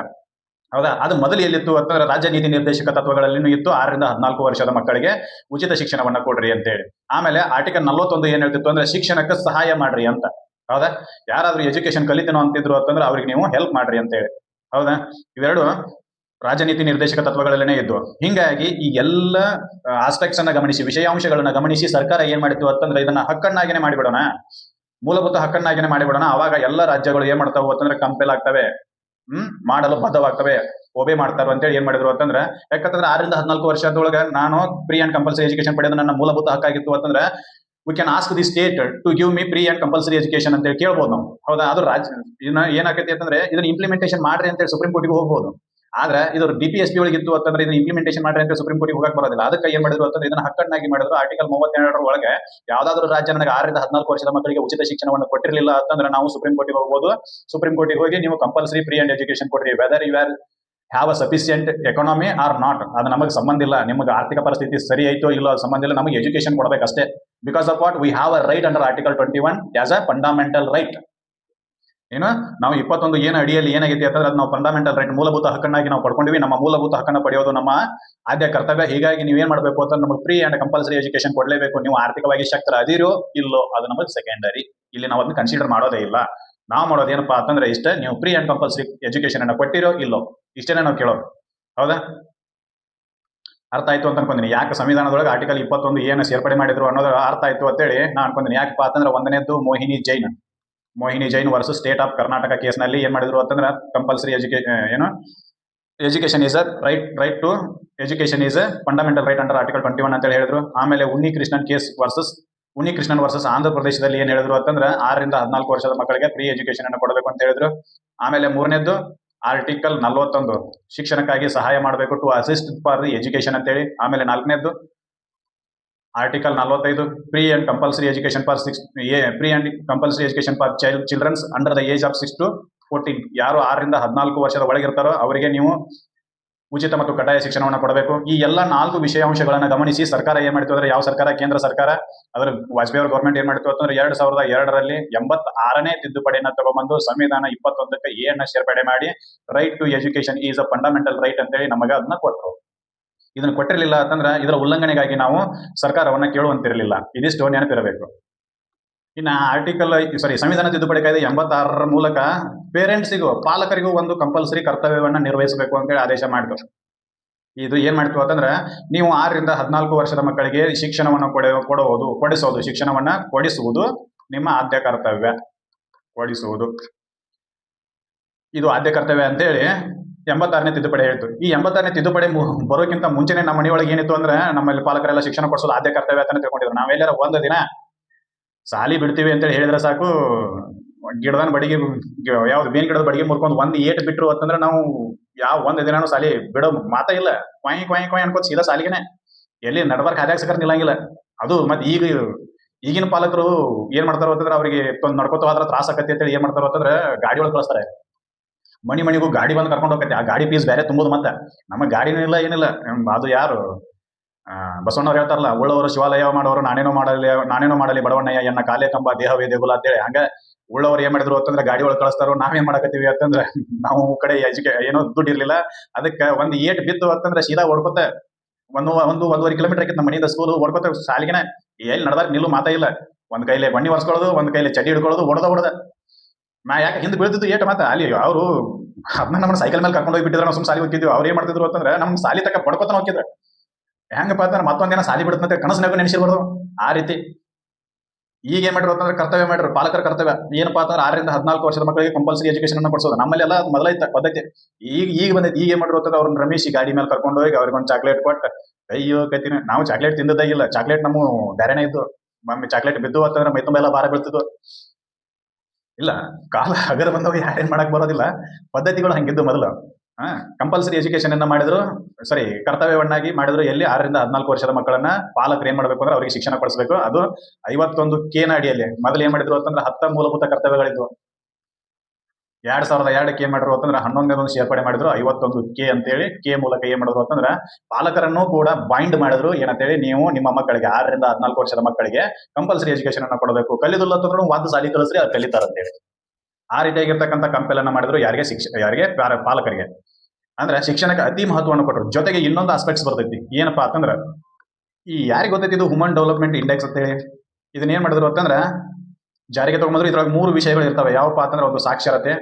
ಹೌದಾ? ಅದು ಮೊದಲು ಎಲ್ಲಿತ್ತು ಅಂತಂದ್ರೆ ರಾಜ್ಯ ನೀತಿ ನಿರ್ದೇಶಕ ತತ್ವಗಳಲ್ಲಿನೂ ಇತ್ತು 6 ರಿಂದ 14 ವರ್ಷದ ಮಕ್ಕಳಿಗೆ ಉಚಿತ ಶಿಕ್ಷಣವನ್ನ ಕೊಡ್ರಿ ಅಂತೇಳಿ. ಆಮೇಲೆ ಆರ್ಟಿಕಲ್ 41 ಏನ್ ಹೇಳ್ತಿತ್ತು ಅಂದ್ರೆ ಶಿಕ್ಷಣಕ್ಕೆ ಸಹಾಯ ಮಾಡ್ರಿ ಅಂತ. ಹೌದಾ? ಯಾರಾದ್ರೂ ಎಜುಕೇಶನ್ ಕಲಿತೇನೋ ಅಂತಿದ್ರು ಅಂತಂದ್ರೆ ಅವ್ರಿಗೆ ನೀವು ಹೆಲ್ಪ್ ಮಾಡ್ರಿ ಅಂತೇಳಿ. ಹೌದಾ? ಇವೆರಡು ರಾಜ್ಯ ನೀತಿ ನಿರ್ದೇಶಕ ತತ್ವಗಳಲ್ಲೇನೆ ಇದ್ದು. ಹಿಂಗಾಗಿ ಈ ಎಲ್ಲ ಆಸ್ಪೆಕ್ಟ್ಸ್ ಅನ್ನ ಗಮನಿಸಿ, ವಿಷಯಾಂಶಗಳನ್ನ ಗಮನಿಸಿ ಸರ್ಕಾರ ಏನ್ ಮಾಡಿತ್ತು ಅಂತಂದ್ರೆ ಇದನ್ನ ಹಕ್ಕನ್ನಾಗಿನೇ ಮಾಡಿಬಿಡೋಣ, ಮೂಲಭೂತ ಹಕ್ಕನ್ನಾಗಿನೇ ಮಾಡಿಬಿಡೋಣ. ಅವಾಗ ಎಲ್ಲ ರಾಜ್ಯಗಳು ಏನ್ ಮಾಡ್ತಾವು ಅಂತಂದ್ರೆ ಕಂಪೇಲ್ ಆಗ್ತವೆ, ಮಾಡಲು ಬದ್ಧವಾಗ್ತವೆ, ಒಬೆ ಮಾಡ್ತಾರ ಅಂತೇಳಿ ಏನ್ ಮಾಡಿದ್ರು ಅಂತಂದ್ರೆ, ಯಾಕಂತಂದ್ರೆ 6 ರಿಂದ 14 ವರ್ಷದೊಳಗ ನಾನು ಫ್ರೀ ಅಂಡ್ ಕಂಪಲ್ಸರಿ ಎಜುಕೇಶನ್ ಪಡೆಯೋದು ನನ್ನ ಮೂಲಭೂತ ಹಕ್ಕಾಗಿತ್ತು ಅಂತಂದ್ರೆ we can ask the state to give me free and compulsory education ಅಂತ ಕೇಳ್ಬೋದು ನಾವು. ಹೌದಾ? ಅದು ರಾಜ್ಯ ಇದನ್ನ ಏನಾಗೈತಿ ಅಂತಂದ್ರೆ ಇದನ್ನ ಇಂಪ್ಲಿಮೆಂಟೇಷನ್ ಮಾಡ್ರಿ ಅಂತೇಳಿ ಸುಪ್ರೀಂ ಕೋರ್ಟ್ಗೆ ಹೋಗ್ಬೋದು. ಆದ್ರೆ ಇದು DPSP ಒಳಗಿತ್ತು ಅಂತಂದ್ರೆ ಇದನ್ನ ಇಂಪ್ಲಿಮೆಂಟೇಷನ್ ಮಾಡ್ರಿ ಅಂತ ಸುಪ್ರೀಂ ಕೋರ್ಟ್ಗೆ ಹೋಗಕ್ ಬರೋದಿಲ್ಲ. ಅದಕ್ಕೆ ಏನ್ ಮಾಡಿದ್ರು ಅಂತಂದ್ರೆ ಇದನ್ನ ಹಕ್ಕನ್ನಾಗಿ ಮಾಡಿದ್ರು. ಆರ್ಟಿಕಲ್ 32 ಒಳಗೆ ಯಾವ್ದಾದ್ರು ರಾಜ್ಯ ನನಗೆ 6 ರಿಂದ 14 ವರ್ಷದ ಮಕ್ಕಳಿಗೆ ಉಚಿತ ಶಿಕ್ಷಣವನ್ನು ಕೊಟ್ಟಿರಲಿಲ್ಲ ಅಂತಂದ್ರೆ ನಾವು ಸುಪ್ರೀಂ ಕೋರ್ಟ್ಗೆ ಹೋಗ್ಬೋದು. ಸುಪ್ರೀಂ ಕೋರ್ಟ್ಗೆ ಹೋಗಿ ನೀವು ಕಂಪಲ್ಸರಿ ಫ್ರೀ ಅಂಡ್ ಎಜುಕೇಶನ್ ಕೊಡ್ರಿ, whether you are have a sufficient economy or not, ಅದು ನಮಗೆ ಸಂಬಂಧ ಇಲ್ಲ. ನಿಮಗೆ ಆರ್ಥಿಕ ಪರಿಸ್ಥಿತಿ ಸರಿ ಆಯ್ತೋ ಇಲ್ಲೋ ಅದು ಸಂಬಂಧ ಇಲ್ಲ, ನಮಗೆ ಎಜುಕೇಶನ್ ಕೊಡಬೇಕಷ್ಟೇ. Because of what we have a right under article 21 as a fundamental right. ಏನು ನಾವು 21 ಏನು ಅಡಿಯಲ್ಲಿ ಏನಾಗೈತಿ ಅಂತಂದ್ರೆ ಅದು ನಾವು ಫಂಡಮೆಂಟಲ್ ರೈಟ್, ಮೂಲಭೂತ ಹಕ್ಕನ್ನಾಗಿ ನಾವು ಪಡ್ಕೊಂಡಿವಿ. ನಮ್ಮ ಮೂಲಭೂತ ಹಕ್ಕನ್ನು ಪಡೆಯೋದು ನಮ್ಮ ಆದ್ಯ ಕರ್ತವ್ಯ. ಹೀಗಾಗಿ ನೀವೇನ್ ಮಾಡಬೇಕು ಅಂತ ನಮಗೆ ಫ್ರೀ ಅಂಡ್ ಕಂಪಲ್ಸರಿ ಎಜುಕೇಶನ್ ಕೊಡಲೇಬೇಕು. ನೀವು ಆರ್ಥಿಕವಾಗಿ ಶಕ್ತರ ಅದಿರೋ ಇಲ್ಲೋ ಅದು ನಮಗೆ ಸೆಕೆಂಡರಿ, ಇಲ್ಲಿ ನಾವು ಅದನ್ನ ಕನ್ಸಿಡರ್ ಮಾಡೋದೇ ಇಲ್ಲ. ನಾವು ಮಾಡೋದು ಏನಪ್ಪಾ ಅಂತಂದ್ರೆ ಇಷ್ಟೇ, ನೀವು ಫ್ರೀ ಅಂಡ್ ಕಂಪಲ್ಸರಿ ಎಜುಕೇಶನ್ ಅನ್ನ ಕೊಟ್ಟಿರೋ ಇಲ್ಲೋ ಇಷ್ಟೇನೆ ನಾವು ಕೇಳೋದು. ಹೌದಾ? ಅರ್ಥ ಆಯ್ತು ಅಂತ ಅನ್ಕೊಂತೀನಿ. ಯಾಕೆ ಸಂವಿಧಾನದೊಳಗೆ ಆರ್ಟಿಕಲ್ 21 ಏನು ಸೇರ್ಪಡೆ ಮಾಡಿದ್ರು ಅನ್ನೋದು ಅರ್ಥ ಆಯ್ತು ಅಂತೇಳಿ ನಾ ಅನ್ಕೊಂತೀನಿ. ಯಾಕಪ್ಪ ಅಂತಂದ್ರೆ ಒಂದನೇದ್ದು Mohini Jain versus state of Karnataka ಕೇಸ್ನಲ್ಲಿ ಏನ್ ಮಾಡಿದ್ರು ಅಂತಂದ್ರೆ compulsory education is a right to education is a fundamental right under article 21 ಅಂತ ಹೇಳಿದ್ರು. ಆಮೇಲೆ ಉನ್ನಿಕೃಷ್ಣನ್ ವರ್ಸಸ್ ಆಂಧ್ರ ಪ್ರದೇಶದಲ್ಲಿ ಏನ್ ಹೇಳಿದ್ರು ಅಂತಂದ್ರೆ 6 ರಿಂದ 14 ವರ್ಷದ ಮಕ್ಕಳಿಗೆ ಫ್ರೀ ಎಜುಕೇಶನ್ ಅನ್ನು ಕೊಡಬೇಕು ಅಂತ ಹೇಳಿದ್ರು. ಆಮೇಲೆ ಮೂರನೇದ್ದು ಆರ್ಟಿಕಲ್ 41 ಶಿಕ್ಷಣಕ್ಕಾಗಿ ಸಹಾಯ ಮಾಡಬೇಕು, to assist for the education ಅಂತೇಳಿ. ಆಮೇಲೆ 4ನೇದ್ದು article 45 free and compulsory education for childrens under the age of 6 to 14. ಯಾರು 6 ರಿಂದ 14 ವರ್ಷದ ಒಳಗಿರ್ತಾರೋ ಅವರಿಗೆ ನೀವು ಉಚಿತ ಮತ್ತು ಕಡ್ಡಾಯ ಶಿಕ್ಷಣವನ್ನು ಕೊಡಬೇಕು. ಈ ಎಲ್ಲ 4 ವಿಷಯಾಂಶಗಳನ್ನು ಗಮನಿಸಿ ಸರ್ಕಾರ ಏನ್ ಮಾಡಿತು ಅಂದ್ರೆ, ಯಾವ ಸರ್ಕಾರ? ಕೇಂದ್ರ ಸರ್ಕಾರ. ಅದರ ವಾಜಪೇಯಿ ಅವರ ಗೌರ್ಮೆಂಟ್ ಏನ್ ಮಾಡಿತು ಅಂತಂದ್ರೆ 2002ರಲ್ಲಿ 86ನೇ ತಿದ್ದುಪಡಿಯನ್ನ ತಗೊಂಡ್ಬಂದು ಸಂವಿಧಾನ 21ಕ್ಕೆ ಎ ಅನ್ನ ಸೇರ್ಪಡೆ ಮಾಡಿ right to education is a fundamental right ಅಂತೇಳಿ ನಮಗೆ ಅದನ್ನ ಕೊಟ್ಟರು. ಇದನ್ನ ಕೊಟ್ಟಿರಲಿಲ್ಲ ಅಂತಂದ್ರೆ ಇದರ ಉಲ್ಲಂಘನೆಗಾಗಿ ನಾವು ಸರ್ಕಾರವನ್ನ ಕೇಳುವಂತಿರಲಿಲ್ಲ. ಇದಿಷ್ಟು ನೆನಪಿರಬೇಕು. ಇನ್ನ ಸಂವಿಧಾನ ತಿದ್ದುಪಡಿ ಕಾಯ್ದೆ 86ರ ಮೂಲಕ ಪೇರೆಂಟ್ಸಿಗೂ, ಪಾಲಕರಿಗೂ ಒಂದು ಕಂಪಲ್ಸರಿ ಕರ್ತವ್ಯವನ್ನ ನಿರ್ವಹಿಸಬೇಕು ಅಂತೇಳಿ ಆದೇಶ ಮಾಡಿತು. ಇದು ಏನ್ ಮಾಡ್ತು ಅಂತಂದ್ರೆ, ನೀವು 6 ರಿಂದ 14 ವರ್ಷದ ಮಕ್ಕಳಿಗೆ ಶಿಕ್ಷಣವನ್ನು ಕೊಡಿಸುವುದು ನಿಮ್ಮ ಆದ್ಯ ಕರ್ತವ್ಯ. ಇದು ಆದ್ಯ ಕರ್ತವ್ಯ ಅಂತೇಳಿ 86ನೇ ತಿದ್ದುಪಡಿ ಹೇಳ್ತು. ಈ 86ನೇ ತಿದ್ದುಪಡಿ ಬರೋಕ್ಕಿಂತ ಮುಂಚೆನೆ ನಮ್ಮ ಮನೆಯೊಳಗೆ ಏನಿತ್ತು ಅಂದ್ರೆ, ನಮ್ಮಲ್ಲಿ ಪಾಲಕರೆಲ್ಲ ಶಿಕ್ಷಣ ಕೊಡಿಸೋದು ಆದ್ಯ ಕರ್ತವ್ಯ ಅಂತ ತಿಳ್ಕೊಂಡಿದ್ರು. ನಾವೆಲ್ಲರ ಒಂದು ದಿನ ಸಾಲಿ ಬಿಡ್ತೀವಿ ಅಂತೇಳಿ ಹೇಳಿದ್ರೆ ಸಾಕು, ಗಿಡದ ಬಡಿಗೆ ಯಾವ್ದು ಬೇನ್ ಗಿಡದ ಬಡಿಗೆ ಮುರ್ಕೊಂಡು ಒಂದ್ ಏಟ್ ಬಿಟ್ರು ಅಂತಂದ್ರೆ ನಾವು ಯಾವ ಒಂದ್ ದಿನಾನು ಸಾಲಿ ಬಿಡೋ ಮಾತಾ ಇಲ್ಲ. ಕ್ವಾಯ್ ಅನ್ಕೋತ ಸೀದಾ ಸಾಲಿಗೆನೆ, ಎಲ್ಲಿ ನಡ್ಬರ್ಕ್ ಹಾದ್ಯಾಗ ಸಕರ್ ನಿಲ್ಲಂಗಿಲ್ಲ. ಅದು ಮತ್ತೆ ಈಗಿನ ಪಾಲಕರು ಏನ್ ಮಾಡ್ತಾರೋ ಅಂತಂದ್ರೆ, ಅವರಿಗೆ ನಡ್ಕೋತ ಹೋದ್ರ ತ್ರಾಸ ಆಕತಿ ಅಂತೇಳಿ ಏನ್ ಮಾಡ್ತಾರೋ ಅಂತಂದ್ರೆ ಗಾಡಿ ಒಳಗೆ ಕಳಿಸ್ತಾರೆ. ಮನಿಗೂ ಗಾಡಿ ಬಂದು ಕರ್ಕೊಂಡು ಹೋಗತ್ತೆ. ಆ ಗಾಡಿ ಫೀಸ್ ಬೇರೆ ತುಂಬೋದು. ಮತ್ತೆ ನಮ್ಮ ಗಾಡಿನೂ ಇಲ್ಲ, ಏನಿಲ್ಲ. ಅದು ಯಾರು ಬಸವಣ್ಣವ್ರು ಹೇಳ್ತಾರಲ್ಲ, ಉಳ್ಳವರು ಶಿವಾಲಯ ಮಾಡೋರು ನಾನೇನೋ ಮಾಡಲಿ ಬಡವಣ್ಣಯ್ಯ ಎನ್ನ ಕಾಲೇ ಕಂಬ ದೇಹವೇ ದೇಗುಲ ಅಂತೇಳಿ. ಹಂಗ ಉಳ್ಳವ್ರು ಏನ್ ಮಾಡಿದ್ರು ಅಂತಂದ್ರೆ ಗಾಡಿ ಒಳಗೆ ಕಳಿಸ್ತಾರೋ. ನಾವೇನ್ ಮಾಡಕತ್ತೀವಿ ಅಂತಂದ್ರೆ, ನಾವು ಕಡೆ ಏನೋ ದುಡ್ಡು ಇರ್ಲಿಲ್ಲ, ಅದಕ್ಕೆ ಒಂದ್ ಏಟ್ ಬಿತ್ತು ಅಂತಂದ್ರೆ ಸೀದಾ ಓಡ್ಕೋತ 1.5 ಕಿಲೋಮೀಟರ್ ಆಕಿತ್ತು ನಮ್ಮ ಮನೆಯಿಂದ ಸ್ಕೂಲ್. ಓಡ್ಕೋತ ಸಾಲಿಗೆನೆ ಎಲ್ಲಿ ನಡ್ದಾಗ ನಿಲ್ಲು ಮಾತಾ ಇಲ್ಲ. ಒಂದ್ ಕೈಲಿ ಬಣ್ಣಿ ಒರ್ಸ್ಕೊಳ್ಳೋದು, ಒಂದ್ ಕೈಲಿ ಚಡ್ಡಿ ಹಿಡ್ಕೊಳ್ಳೋದು, ಓಡದ ನಾ ಯಾಕೆ ಹಿಂದೆ ಬೀಳ್ತಿದ್ದು ಏಟ್ ಮಾತಾ ಅಲ್ಲಿ. ಅವರು ಅದನ್ನ ನಮ್ಮ ಸೈಕಲ್ ಮೇಲೆ ಕರ್ಕೊಂಡು ಹೋಗ್ಬಿಟ್ಟಿದ್ರೆ ನಾವು ಸುಮ್ ಸಾಲಿ ಹೋಗಿದ್ವಿ. ಅವ್ರು ಏನ್ ಮಾಡ್ತಿದ್ರು ಅಂತಂದ್ರೆ ನಮ್ ಸಾಲಿ ತಕ್ಕ ಪಡ್ಕೋತಾನ ಹೋಗಿದ್ರೆ, ಹೆಂಗಪ್ಪ ಅಂತಂದ್ರೆ ಮತ್ತೊಂದಿನ ಸಾಲಿ ಬಿಡುತ್ತಂತೆ ಕನಸನಾಗೂ ನೆನೆಸಿರ್ಬಾರ್ದು ಆ ರೀತಿ. ಈಗ ಏನ್ ಮಾಡಿದ್ರು ಅಂತಂದ್ರೆ ಕರ್ತವ್ಯ ಮಾಡಿದ್ರು, ಪಾಲಕರ ಕರ್ತವ್ಯ ಏನಪ್ಪಾ ಅಂತಂದ್ರೆ 6 ರಿಂದ 14 ವರ್ಷದ ಮಕ್ಕಳಿಗೆ ಕಂಪಲ್ಸರಿ ಎಜುಕೇಶನ್ ಅನ್ನು ಕೊಡಿಸೋದು. ನಮ್ಮಲ್ಲೆಲ್ಲ ಮೊದಲೈತೆ ಪದ್ಧತಿ. ಈಗ ಬಂದೈತಿ. ಈಗ ಏನ್ ಮಾಡಿದ್ರು ಅಂತಂದ್ರೆ ಅವ್ರನ್ನ ರಮೇಶ್ ಗಾಡಿ ಮೇಲೆ ಕರ್ಕೊಂಡು ಹೋಗಿ ಅವ್ರಿಗೊಂದು ಚಾಕ್ಲೇಟ್ ಕೊಟ್ಟು, ಅಯ್ಯೋ ಕತ್ತಿನ ನಾವು ಚಾಕ್ಲೇಟ್ ತಿಂದದ್ದಾಗಿಲ್ಲ. ಚಾಕ್ಲೇಟ್ ನಮ್ಮ ಬೇರೆನೇ ಇದ್ದು. ಮಮ್ಮಿ ಚಾಕ್ಲೇಟ್ ಬಿದ್ದು ಅಂತಂದ್ರೆ ಮೈ ತುಂಬ ಎಲ್ಲ ಭಾರ ಬೀಳ್ತಿದ್ವು. ಇಲ್ಲ, ಕಾಲ ಹಗರ ಬಂದವಾಗ ಯಾರೇನ್ ಮಾಡಕ್ ಬರೋದಿಲ್ಲ. ಪದ್ಧತಿಗಳು ಹಂಗಿದ್ದು ಮೊದಲು. ಕಂಪಲ್ಸರಿ ಎಜುಕೇಶನ್ ಅನ್ನ ಮಾಡಿದ್ರು, ಕರ್ತವ್ಯವನ್ನಾಗಿ ಮಾಡಿದ್ರು. ಎಲ್ಲಿ 6 ರಿಂದ 14 ವರ್ಷದ ಮಕ್ಕಳನ್ನ ಪಾಲಕರು ಏನ್ ಮಾಡ್ಬೇಕು ಅಂದ್ರೆ ಅವರಿಗೆ ಶಿಕ್ಷಣ ಕೊಡಿಸಬೇಕು. ಅದು 51 ಅಡಿಯಲ್ಲಿ. ಮೊದಲು ಏನ್ ಮಾಡಿದ್ರು ಅಂತಂದ್ರೆ 10 ಮೂಲಭೂತ ಕರ್ತವ್ಯಗಳಿದ್ವು. 2002ಕ್ಕೆ ಏನ್ ಮಾಡಿದ್ರು ಅಂತಂದ್ರೆ 11ನೇದೊಂದು ಸೇರ್ಪಡೆ ಮಾಡಿದ್ರು, 51 ಅಂತೇಳಿ. ಮೂಲಕ ಏನ್ ಮಾಡಿದ್ರು ಅಂತಂದ್ರೆ ಪಾಲಕರನ್ನು ಕೂಡ ಬೈಂಡ್ ಮಾಡಿದ್ರು. ಏನಂತೇಳಿ, ನೀವು ನಿಮ್ಮ ಮಕ್ಕಳಿಗೆ 6 ರಿಂದ 14 ವರ್ಷದ ಮಕ್ಕಳಿಗೆ ಕಂಪಲ್ಸರಿ ಎಜುಕೇಶನ್ ಅನ್ನ ಕೊಡಬೇಕು. ಕಲಿದಿಲ್ಲ ಅಂತಂದ್ರೆ ಒಂದು ಸಾಲಿ ಕಲಿಸ್ರಿ, ಅದು ಕಲಿತಾರಂತೇಳಿ. ಆ ರೀತಿಯಾಗಿರ್ತಕ್ಕಂಥ ಕಂಪೆಲ್ ಅನ್ನ ಮಾಡಿದ್ರು. ಯಾರಿಗೆ? ಪಾಲಕರಿಗೆ. ಅಂದ್ರೆ ಶಿಕ್ಷಣಕ್ಕೆ ಅತಿ ಮಹತ್ವವನ್ನು ಕೊಟ್ಟರು. ಜೊತೆಗೆ ಇನ್ನೊಂದು ಆಸ್ಪೆಕ್ಟ್ಸ್ ಬರ್ತೈತಿ, ಏನಪ್ಪಾ ಅಂತಂದ್ರ ಈ ಯಾರಿಗೆ ಗೊತ್ತೈತಿ ಇದು ಹ್ಯೂಮನ್ ಡೆವಲಪ್ಮೆಂಟ್ ಇಂಡೆಕ್ಸ್ ಅಂತೇಳಿ. ಇದನ್ನ ಏನ್ ಮಾಡಿದ್ರು ಅಂತಂದ್ರ ಜಾರಿಗೆ ತಗೊಂಡ್ರು. ಇದ್ರಾಗ 3 ವಿಷಯಗಳು ಇರ್ತವೆ. ಯಾವಪ್ಪ ಅಂತಂದ್ರೆ ಒಂದು ಸಾಕ್ಷರತೆ,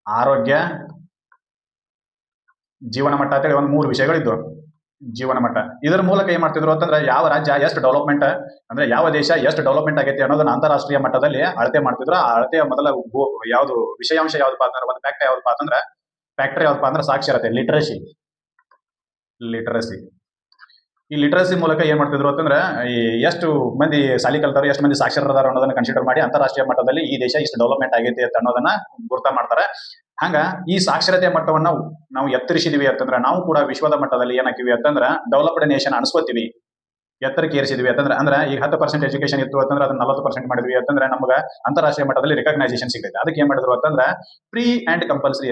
ಆರೋಗ್ಯ, ಜೀವನ ಮಟ್ಟ ಅಂತೇಳಿ ಒಂದು 3 ವಿಷಯಗಳಿದ್ವು. ಜೀವನ ಮಟ್ಟ ಇದರ ಮೂಲಕ ಏನ್ ಮಾಡ್ತಿದ್ರು ಅಂತಂದ್ರೆ ಯಾವ ರಾಜ್ಯ ಎಷ್ಟು ಡೆವಲಪ್ಮೆಂಟ್, ಅಂದ್ರೆ ಯಾವ ದೇಶ ಎಷ್ಟು ಡೆವಲಪ್ಮೆಂಟ್ ಆಗೈತಿ ಅನ್ನೋದನ್ನ ಅಂತಾರಾಷ್ಟ್ರೀಯ ಮಟ್ಟದಲ್ಲಿ ಅಳತೆ ಮಾಡ್ತಿದ್ರು. ಆ ಅಳತೆಯ ಮೊದಲ ಯಾವ್ದು ವಿಷಯಾಂಶ ಯಾವ್ದಪ್ಪ ಅಂತಂದ್ರೆ ಒಂದು ಫ್ಯಾಕ್ಟರ್ ಯಾವ್ದಪ್ಪ ಅಂದ್ರೆ ಸಾಕ್ಷರತೆ, ಲಿಟರಸಿ. ಈ ಲಿಟರಸಿ ಮೂಲಕ ಏನ್ ಮಾಡ್ತಿದ್ರು ಅಂತಂದ್ರೆ ಈ ಎಷ್ಟು ಮಂದಿ ಸಾಲಿ ಕಲ್ತಾರೋ, ಎಷ್ಟು ಮಂದಿ ಸಾಕ್ಷರದಾರ ಅನ್ನೋದನ್ನ ಕನ್ಸಿಡರ್ ಮಾಡಿ ಅಂತಾರಾಷ್ಟ್ರೀಯ ಮಟ್ಟದಲ್ಲಿ ಈ ದೇಶ ಇಷ್ಟು ಡೆವಲಪ್ಮೆಂಟ್ ಆಗೈತಿ ಅಂತ ಅನ್ನೋದನ್ನ ಗುರ್ತ ಮಾಡ್ತಾರೆ. ಹಂಗ ಈ ಸಾಕ್ಷರತೆಯ ಮಟ್ಟವನ್ನ ನಾವು ಎತ್ತರಿಸಿದೀವಿ ಅಂತಂದ್ರೆ ನಾವು ಕೂಡ ವಿಶ್ವದ ಮಟ್ಟದಲ್ಲಿ ಏನಾಕಿವಿ ಅಂತಂದ್ರೆ ಡೆವಲಪ್ಡ್ ನೇಷನ್ ಅನ್ಸ್ಕೋತೀವಿ. ಎತ್ತರಕ್ಕೆ ಏರಿಸಿದ್ವಿ ಅಂತಂದ್ರೆ ಈಗ 10% ಎಜುಕೇಶನ್ ಇತ್ತು ಅಂತಂದ್ರೆ ಅದನ್ನ 40% ಮಾಡಿದ್ವಿ ಅಂತಂದ್ರೆ ನಮ್ಗೆ ಅಂತಾರಾಷ್ಟ್ರೀಯ ಮಟ್ಟದಲ್ಲಿ ರಿಕಗ್ನೈಸೇಷನ್ ಸಿಗ್ತೈತೆ. ಅದಕ್ಕೆ ಏನ್ ಮಾಡಿದ್ರು ಅಂತಂದ್ರೆ ಫ್ರೀ ಅಂಡ್ ಕಂಪಲ್ಸರಿ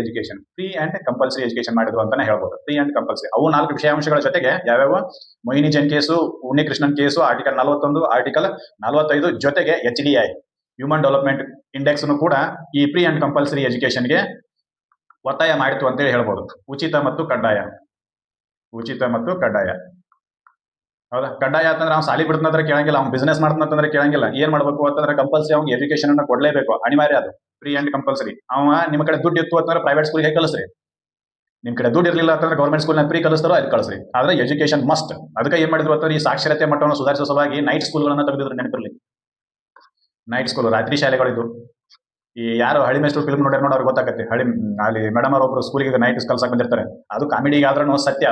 ಎಜುಕೇಶನ್ ಮಾಡಿದ್ರು ಅಂತಾನೆ ಹೇಳ್ಬೋದು. ಫ್ರೀ ಅಂಡ್ ಕಂಪಲ್ಸರಿ ಅವು 4 ವಿಷಯಾಂಶಗಳ ಜೊತೆಗೆ ಯಾವ್ಯಾವ Mohini Jain case, Unnikrishnan case, article 41, article 45 ಜೊತೆಗೆ HDI ಹ್ಯೂಮನ್ ಡೆವಲಪ್ಮೆಂಟ್ ಇಂಡೆಕ್ಸ್ ಕೂಡ ಈ ಫ್ರೀ ಅಂಡ್ ಕಂಪಲ್ಸರಿ ಎಜುಕೇಶನ್ಗೆ ಒತ್ತಾಯ ಮಾಡಿತು ಅಂತೇಳಿ ಹೇಳ್ಬೋದು. ಉಚಿತ ಮತ್ತು ಕಡ್ಡಾಯ. ಹೌದಾ? ಕಡ್ಡಾಯ ಅಂತಂದ್ರೆ ಅವ್ನು ಸಾಲಿ ಬಿಡ್ತಂದ್ರೆ ಕೇಳಂಗಿಲ್ಲ, ಅವ್ನು ಬಿಸ್ನೆಸ್ ಮಾಡ್ತಂದ್ರೆ ಕೇಳಂಗಿಲ್ಲ. ಏನ್ ಮಾಡ್ಬೇಕು ಅಂತಂದ್ರೆ ಕಂಪಲ್ಸರಿ ಅವ್ನಿಗೆ ಎಜುಕೇಶನ್ ಅನ್ನ ಕೊಡ್ಲೇಬೇಕು, ಅನಿವಾರ್ಯ. ಅದು ಫ್ರೀ ಅಂಡ್ ಕಂಪಲ್ಸರಿ. ಅವ ನಿಮ್ಮ ಕಡೆ ದುಡ್ಡು ಇತ್ತು ಅಂತಂದ್ರೆ ಪ್ರೈವೇಟ್ ಸ್ಕೂಲ್ಗೆ ಕಳಿಸ್ರಿ. ನಿಮ್ ಕಡೆ ದುಡ್ಡು ಇರಲಿಲ್ಲ ಅಂತಂದ್ರೆ ಗೌರ್ಮೆಂಟ್ ಸ್ಕೂಲ್ ಫ್ರೀ ಕಲಿಸ್ತಾರೋ ಅದು ಕಳಿಸ್ರಿ. ಆದ್ರೆ ಎಜುಕೇಶನ್ ಮಸ್ಟ್. ಅದಕ್ಕೆ ಏನ್ ಮಾಡಿದ್ರು ಅಂತಂದ್ರೆ ಈ ಸಾಕ್ಷರತೆ ಮಟ್ಟವನ್ನು ಸುಧಾರಿಸುವ ಸಲುವಾಗಿ ನೈಟ್ ಸ್ಕೂಲ್ಗಳನ್ನ ತೆಗೆದಿದ್ರು. ನೆನಪಿರ್ಲಿ, ನೈಟ್ ಸ್ಕೂಲ್, ರಾತ್ರಿ ಶಾಲೆಗಳಿದ್ದು. ಈ ಯಾರು ಹಳಿ ಮೇಸ್ಟ್ರು ಫಿಲ್ಮ್ ನೋಡ್ಯಾರ ಅವ್ರಿಗೆ ಗೊತ್ತಾಗತ್ತೆ. ಅಲ್ಲಿ ಮೇಡಮ್ ಅವ್ರೊಬ್ರು ಸ್ಕೂಲಿಗೆ ನೈಟ್ ಕಲ್ಸಕ್ ಬಂದಿರ್ತಾರೆ. ಅದು ಕಾಮಿಡಿಗಾದ್ರೂ ಸತ್ಯ.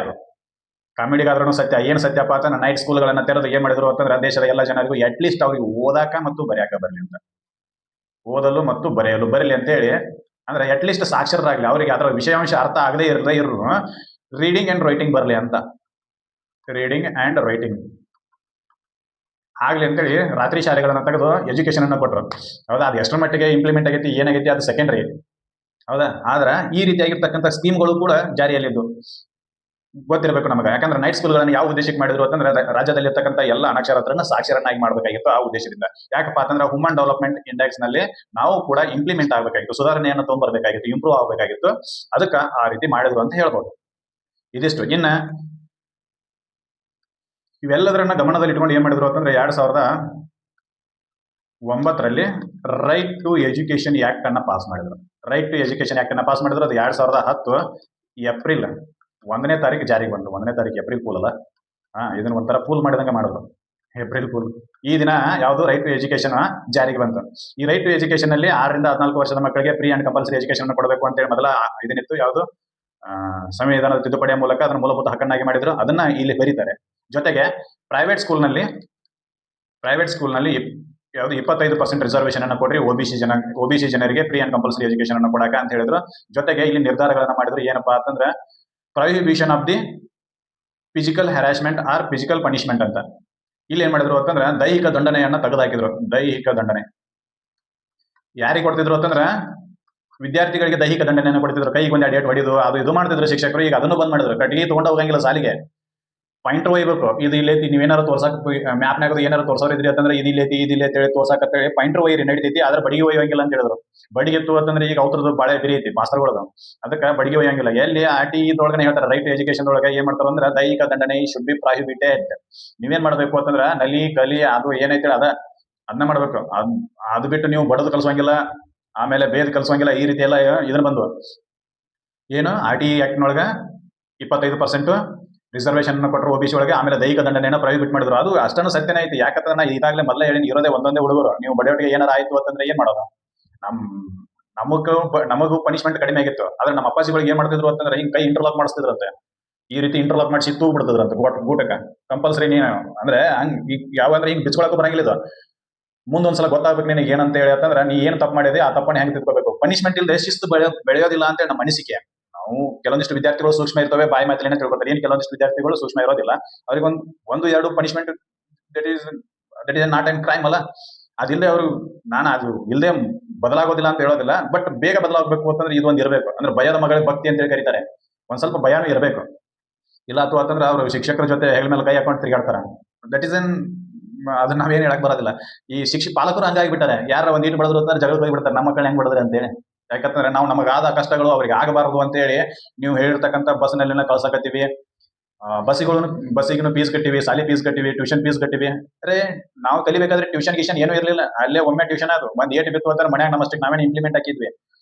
ಏನ್ ಸತ್ಯಪ್ಪ ಅಂತ ನೈಟ್ ಸ್ಕೂಲ್ಗಳನ್ನ ತೆರೆದು ಏನ್ ಮಾಡಿದ್ರು ಅಂತಂದ್ರೆ ದೇಶದ ಎಲ್ಲ ಜನರಿಗೂ ಅಟ್ ಲೀಸ್ಟ್ ಅವ್ರಿಗೆ ಓದಾಕ ಮತ್ತು ಬರೆಯಾಕ ಬರಲಿ ಅಂತ, ಓದಲು ಮತ್ತು ಬರೆಯಲು ಬರಲಿ ಅಂತ ಹೇಳಿ, ಅಂದ್ರೆ ಅಟ್ ಲೀಸ್ಟ್ ಸಾಕ್ಷರರಾಗ್ಲಿ, ಅವರಿಗೆ ಅದರ ವಿಷಯಾಂಶ ಅರ್ಥ ಆಗದೆ ಇರೋ ರೀಡಿಂಗ್ ಅಂಡ್ ರೈಟಿಂಗ್ ಬರಲಿ ಅಂತ, ಆಗ್ಲಿ ಅಂತೇಳಿ ರಾತ್ರಿ ಶಾಲೆಗಳನ್ನ ತೆಗೆದು ಎಜುಕೇಶನ್ ಅನ್ನ ಕೊಟ್ಟರು. ಹೌದಾ? ಅದು ಎಷ್ಟರ ಮಟ್ಟಿಗೆ ಇಂಪ್ಲಿಮೆಂಟ್ ಆಗೈತಿ, ಏನಾಗೈತಿ ಅದು ಸೆಕೆಂಡ್ರಿ. ಹೌದಾ? ಆದ್ರ ಈ ರೀತಿಯಾಗಿರ್ತಕ್ಕಂಥ ಸ್ಕೀಮ್ಗಳು ಕೂಡ ಜಾರಿಯಲ್ಲಿದ್ದು ಗೊತ್ತಿರಬೇಕು ನಮಗೆ. ಯಾಕಂದ್ರೆ ನೈಟ್ ಸ್ಕೂಲ್ಗಳನ್ನ ಯಾವ ಉದ್ದೇಶಕ್ಕೆ ಮಾಡಿದ್ರು ಅಂತಂದ್ರೆ ರಾಜ್ಯದಲ್ಲಿ ಇರ್ತಕ್ಕಂಥ ಎಲ್ಲ ಅನಕ್ಷರತ್ರನ್ನ ಸಾಕ್ಷರನ್ನಾಗಿ ಮಾಡಬೇಕಾಗಿತ್ತು. ಆ ಉದ್ದೇಶದಿಂದ ಯಾಕಪ್ಪ ಅಂತಂದ್ರೆ ಹ್ಯೂಮನ್ ಡೆವಲಪ್ಮೆಂಟ್ ಇಂಡೆಕ್ಸ್ ನಲ್ಲಿ ನಾವು ಕೂಡ ಇಂಪ್ಲಿಮೆಂಟ್ ಆಗಬೇಕಾಗಿತ್ತು, ಸುಧಾರಣೆಯನ್ನು ತಗೊಂಡ್ಬರ್ಬೇಕಾಗಿತ್ತು, ಇಂಪ್ರೂವ್ ಆಗಬೇಕಾಗಿತ್ತು. ಅದಕ್ಕೆ ಆ ರೀತಿ ಮಾಡಿದ್ರು ಅಂತ ಹೇಳ್ಬೋದು. ಇದಿಷ್ಟು. ಇನ್ನ ಇವೆಲ್ಲದರನ್ನ ಗಮನದಲ್ಲಿ ಇಟ್ಕೊಂಡು ಏನ್ ಮಾಡಿದ್ರು ಅಂತಂದ್ರೆ 2009ರಲ್ಲಿ ರೈಟ್ ಟು ಎಜುಕೇಶನ್ ಆಕ್ಟ್ ಅನ್ನ ಪಾಸ್ ಮಾಡಿದ್ರು. ಅದು 2010 ಏಪ್ರಿಲ್ 1ನೇ ತಾರೀಕು ಜಾರಿಗೆ ಬಂತು. 1ನೇ ತಾರೀಕು ಏಪ್ರಿಲ್ ಫೂಲ್ ಅಲ್ಲ, ಇದನ್ನ ಒಂಥರ ಫೂಲ್ ಮಾಡಿದಂಗೆ ಮಾಡಿದ್ರು. ಏಪ್ರಿಲ್ ಫೂಲ್ ಈ ದಿನ ಯಾವುದು ರೈಟ್ ಟು ಎಜುಕೇಶನ್ ಜಾರಿಗೆ ಬಂತು. ಈ ರೈಟ್ ಟು ಎಜುಕೇಶನ್ ಅಲ್ಲಿ 6 ರಿಂದ 14 ವರ್ಷದ ಮಕ್ಕಳಿಗೆ ಫ್ರೀ ಅಂಡ್ ಕಂಪಲ್ಸರಿ ಎಜುಕೇಶನ್ ಕೊಡಬೇಕು ಅಂತೇಳಿ ಮೊದಲ ಇದನ್ನಿತ್ತು. ಯಾವುದು ಸಂವಿಧಾನದ ತಿದ್ದುಪಡಿಯ ಮೂಲಕ ಅದನ್ನ ಮೂಲಭೂತ ಹಕ್ಕನ್ನಾಗಿ ಮಾಡಿದ್ರು. ಅದನ್ನ ಇಲ್ಲಿ ಬರೀತಾರೆ. ಜೊತೆಗೆ ಪ್ರೈವೇಟ್ ಸ್ಕೂಲ್ನಲ್ಲಿ ಯಾವುದು 25% ರಿಸರ್ವೇಶನ್ ಅನ್ನು ಕೊಡ್ರಿ ಒಬಿಸಿ ಜನರಿಗೆ ಫ್ರೀ ಅಂಡ್ ಕಂಪಲ್ಸರಿ ಎಜುಕೇಶನ್ ಅನ್ನು ಕೊಡಕ ಅಂತ ಹೇಳಿದ್ರು. ಜೊತೆಗೆ ಇಲ್ಲಿ ನಿರ್ಧಾರಗಳನ್ನ ಮಾಡಿದ್ರು. ಏನಪ್ಪಾ ಅಂತಂದ್ರೆ prohibition of the physical harassment or physical punishment ಅಂತ. ಇಲ್ಲಿ ಏನ್ ಮಾಡಿದ್ರು ಅಂತಂದ್ರೆ ದೈಹಿಕ ದಂಡನೆಯನ್ನ ತೆಗೆದುಹಾಕಿದ್ರು. ದೈಹಿಕ ದಂಡನೆ ಯಾರಿಗೆ ಕೊಡ್ತಿದ್ರು ಅಂತಂದ್ರೆ ವಿದ್ಯಾರ್ಥಿಗಳಿಗೆ ದೈಹಿಕ ದಂಡನೆಯನ್ನು ಕೊಡ್ತಿದ್ರು. ಕೈಗೆ ಒಂದ್ ಡೇಟ್ ಹೊಡಿದು ಅದು ಇದು ಮಾಡ್ತಿದ್ರು ಶಿಕ್ಷಕರು. ಈಗ ಅದನ್ನು ಬಂದ್ ಮಾಡಿದ್ರು. ಕಟ್ಟಿಗೆ ತಗೊಂಡು ಹೋಗಂಗಿಲ್ಲ ಸಾಲಿಗೆ, ಪಾಯಿಂಟ್ ಒಯ್ಬೇಕು. ಇದು ಇಲ್ಲೈತಿ, ನೀವೇನಾರು ತೋರ್ಸಕ್ ಮ್ಯಾಪ್ನಾಗ ಏನಾರು ತೋರ್ಸೋರಿದ್ರಿ ಅಂತಂದ್ರೆ ಇದು ಇಲ್ಲೈತಿ ಅಂತೇಳಿ ತೋರ್ಸಕತ್ತೇಳಿ ಪಾಯಿಂಟ್ ಒಯ್ರಿ ನಡಿತೈತಿ. ಆದ್ರೆ ಬಡಿಗೆ ಒಯ್ಯಂಗಿಲ್ಲ ಅಂತ ಹೇಳಿದ್ರು. ಬಡಿಗೆ ಎತ್ತು ಅಂತಂದ್ರೆ ಈಗ ಅವ್ರದ್ದು ಬಾಳೆ ಬಿರಿ ಐತಿ ಮಾಸ್ತರ್ಗಳದು, ಅದಕ್ಕೆ ಬಡಿಗೆ ಒಯ್ಯಂಗಿಲ್ಲ. ಎಲ್ಲಿ RT ಇದೊಳಗನೆ ಹೇಳ್ತಾರೆ ರೈಟ್ ಟು ಎಜುಕೇಶನ್ ಒಳಗೆ ಏನ್ ಮಾಡ್ತಾರ ಅಂದ್ರೆ ದೈಹಿಕ ದಂಡನೆ ಶುಡ್ ಬಿ ಪ್ರಾಹಿಬಿಟೆಡ್. ನೀವೇನ್ ಮಾಡ್ಬೇಕು ಅಂತಂದ್ರ ನಲಿ ಕಲಿ ಅದು ಏನೈತಿ ಅದನ್ನ ಮಾಡ್ಬೇಕು. ಅದು ಬಿಟ್ಟು ನೀವು ಬಡದು ಕಲ್ಸೋಂಗಿಲ್ಲ, ಆಮೇಲೆ ಬೇದ್ ಕಲ್ಸೋಂಗಿಲ್ಲ. ಈ ರೀತಿ ಎಲ್ಲ ಇದನ್ನ ಬಂದು ಏನು RT ಆಕ್ಟ್ನೊಳಗ 25% ರಿಸರ್ವೇಶನ್ ಕೊಟ್ಟರು ಒಬಿಸಿ ಒಳಗೆ. ಆಮೇಲೆ ದೈಹಿಕ ದಂಡನೆಯನ್ನು ಪ್ರೊಹಿಬಿಟ್ ಮಾಡಿದ್ರು. ಅದು ಅಷ್ಟನ್ನು ಸತ್ಯನೇ ಐತಿ. ಯಾಕಂದ್ರೆ ನಾ ಈಗಾಗಲೇ ಮೊದಲೇ ಹೇಳಿ ಇರೋದೇ ಒಂದೊಂದೇ ಹುಡುಗರು. ನೀವು ಬಡಿಯೋಟಿಗೆ ಏನಾರ ಆಯ್ತು ಅಂತಂದ್ರೆ ಏನ್ ಮಾಡೋದು? ನಮಗೂ ಪನಿಷ್ಮೆಂಟ್ ಕಡಿಮೆ ಆಗಿತ್ತು. ಆದ್ರೆ ನಮ್ಮ ಅಪ್ಪಾಜಿಗಳಿಗೆ ಏನ್ ಮಾಡ್ತಿದ್ರು ಅಂತಂದ್ರೆ ಹಿಂಗ್ ಕೈ ಇಂಟರ್ಲಾಕ್ ಮಾಡಿಸ್ತಿದ್ರಂತೆ. ಈ ರೀತಿ ಇಂಟರ್ಲಾಕ್ ಮಾಡಿಸಿ ತೂಗ್ ಬಿಡ್ತಿದ್ರಂತೆ ಗೂಟಕ್ಕೆ. ಕಂಪಲ್ಸರಿ ನೀನು ಅಂದ್ರೆ ಹಂಗ್ ಯಾವಂದ್ರೆ ಹಿಂಗ್ ಬಿಚ್ಕೊಳಕ್ಕೂ ಬರಂಗಿಲ್ಲ ಇದು. ಮುಂದೊಂದ್ಸಲ ಗೊತ್ತಾಗ್ಬೇಕು ನಿನಗೆ ಏನಂತ ಹೇಳಿ ಅಂತಂದ್ರೆ ನೀ ಏನ್ ತಪ್ಪು ಮಾಡಿದೆ ಆ ತಪ್ಪನ್ನು ಹೆಂಗ್ ತಿಳ್ಕೋಬೇಕು. ಪನಿಷ್ಮೆಂಟ್ ಇಲ್ಲದೆ ಶಿಸ್ತು ಬೆಳೆಯೋದಿಲ್ಲ ಅಂತ ನಮ್ಮ ಅನಿಸಿಕೆ. ನಾವು ಕೆಲವೊಂದಿಷ್ಟು ವಿದ್ಯಾರ್ಥಿಗಳು ಸೂಕ್ಷ್ಮ ಇರ್ತವೆ, ಬಾಯಿ ಮಾತಲ್ಲಿ ತಿಳ್ಕೊತಾರೆ. ಏನ್ ಕೆಲವೊಂದಿಷ್ಟು ವಿದ್ಯಾರ್ಥಿಗಳು ಸೂಕ್ಷ್ಮ ಇರೋದಿಲ್ಲ. ಅವ್ರಿಗೆ ಒಂದು ಎರಡು punishment that is not an crime ಅಲ್ಲ. ಅದಿಲ್ಲದೆ ಅವರು ಅದು ಇಲ್ಲದೆ ಬದಲಾಗೋದಿಲ್ಲ ಅಂತ ಹೇಳೋದಿಲ್ಲ. ಬಟ್ ಬೇಗ ಬದಲಾಗಬೇಕು ಅಂತಂದ್ರೆ ಇದು ಒಂದು ಇರಬೇಕು. ಅಂದ್ರೆ ಭಯದ ಮಗಳಿಗೆ ಭಕ್ತಿ ಅಂತ ಹೇಳಿ ಕರೀತಾರೆ. ಒಂದ್ ಸ್ವಲ್ಪ ಭಯನೂ ಇರಬೇಕು. ಇಲ್ಲ ಅಥವಾ ಅಂತಂದ್ರೆ ಅವರು ಶಿಕ್ಷಕರ ಜೊತೆ ಹೆಗಲ ಮೇಲೆ ಕೈ ಹಾಕೊಂಡು ತಿರುಗಾಡ್ತಾರ. ದಟ್ ಈಸ್ ಅದನ್ನ ನಾವೇನ್ ಹೇಳಕ್ ಬರೋದಿಲ್ಲ. ಈ ಪಾಲಕರು ಹಂಗಾಗಿ ಬಿಟ್ಟಾರೆ. ಯಾರ ಒಂದ್ ಈಟು ಬಡದ್ರು ಅಂತ ಜಗಳ ಹೋಗಿ ಬಿಡ್ತಾರೆ. ನಮ್ಮ ಮಕ್ಕಳು ಹೆಂಗ್ ಬಡದ್ರೆ ಅಂತೇಳಿ. ಯಾಕಂತಂದ್ರೆ ನಾವು ನಮಗಾದ ಕಷ್ಟಗಳು ಅವ್ರಿಗೆ ಆಗಬಾರದು ಅಂತ ಹೇಳಿ ನೀವು ಹೇಳಿರ್ತಕ್ಕಂಥ ಬಸ್ನಲ್ಲಿ ಕಳ್ಸಕತ್ತೀವಿ. ಬಸ್ಸಿಗೂ ಫೀಸ್ ಕಟ್ಟಿವಿ, ಸಾಲಿ ಫೀಸ್ ಕಟ್ಟಿವಿ, ಟ್ಯೂಷನ್ ಫೀಸ್ ಕಟ್ಟಿವಿ. ಅರೆ ನಾವು ಕಲಿಬೇಕಾದ್ರೆ ಟ್ಯೂಷನ್ ಗಿಷನ್ ಏನೂ ಇರಲಿಲ್ಲ, ಅಲ್ಲೇ ಒಮ್ಮೆ ಟ್ಯೂಷನ್ ಅದು ಒಂದ್ ಏಟ್ ಬಿತ್ತು ಅಂತಾರೆ ಮನ್ಯಾಗ ನಮ್ಮಷ್ಟಕ್ಕೆ ನಾವೇನು ಇಂಪ್ಲಿಮೆಂಟ್ ಹಾಕಿದ್ವಿ.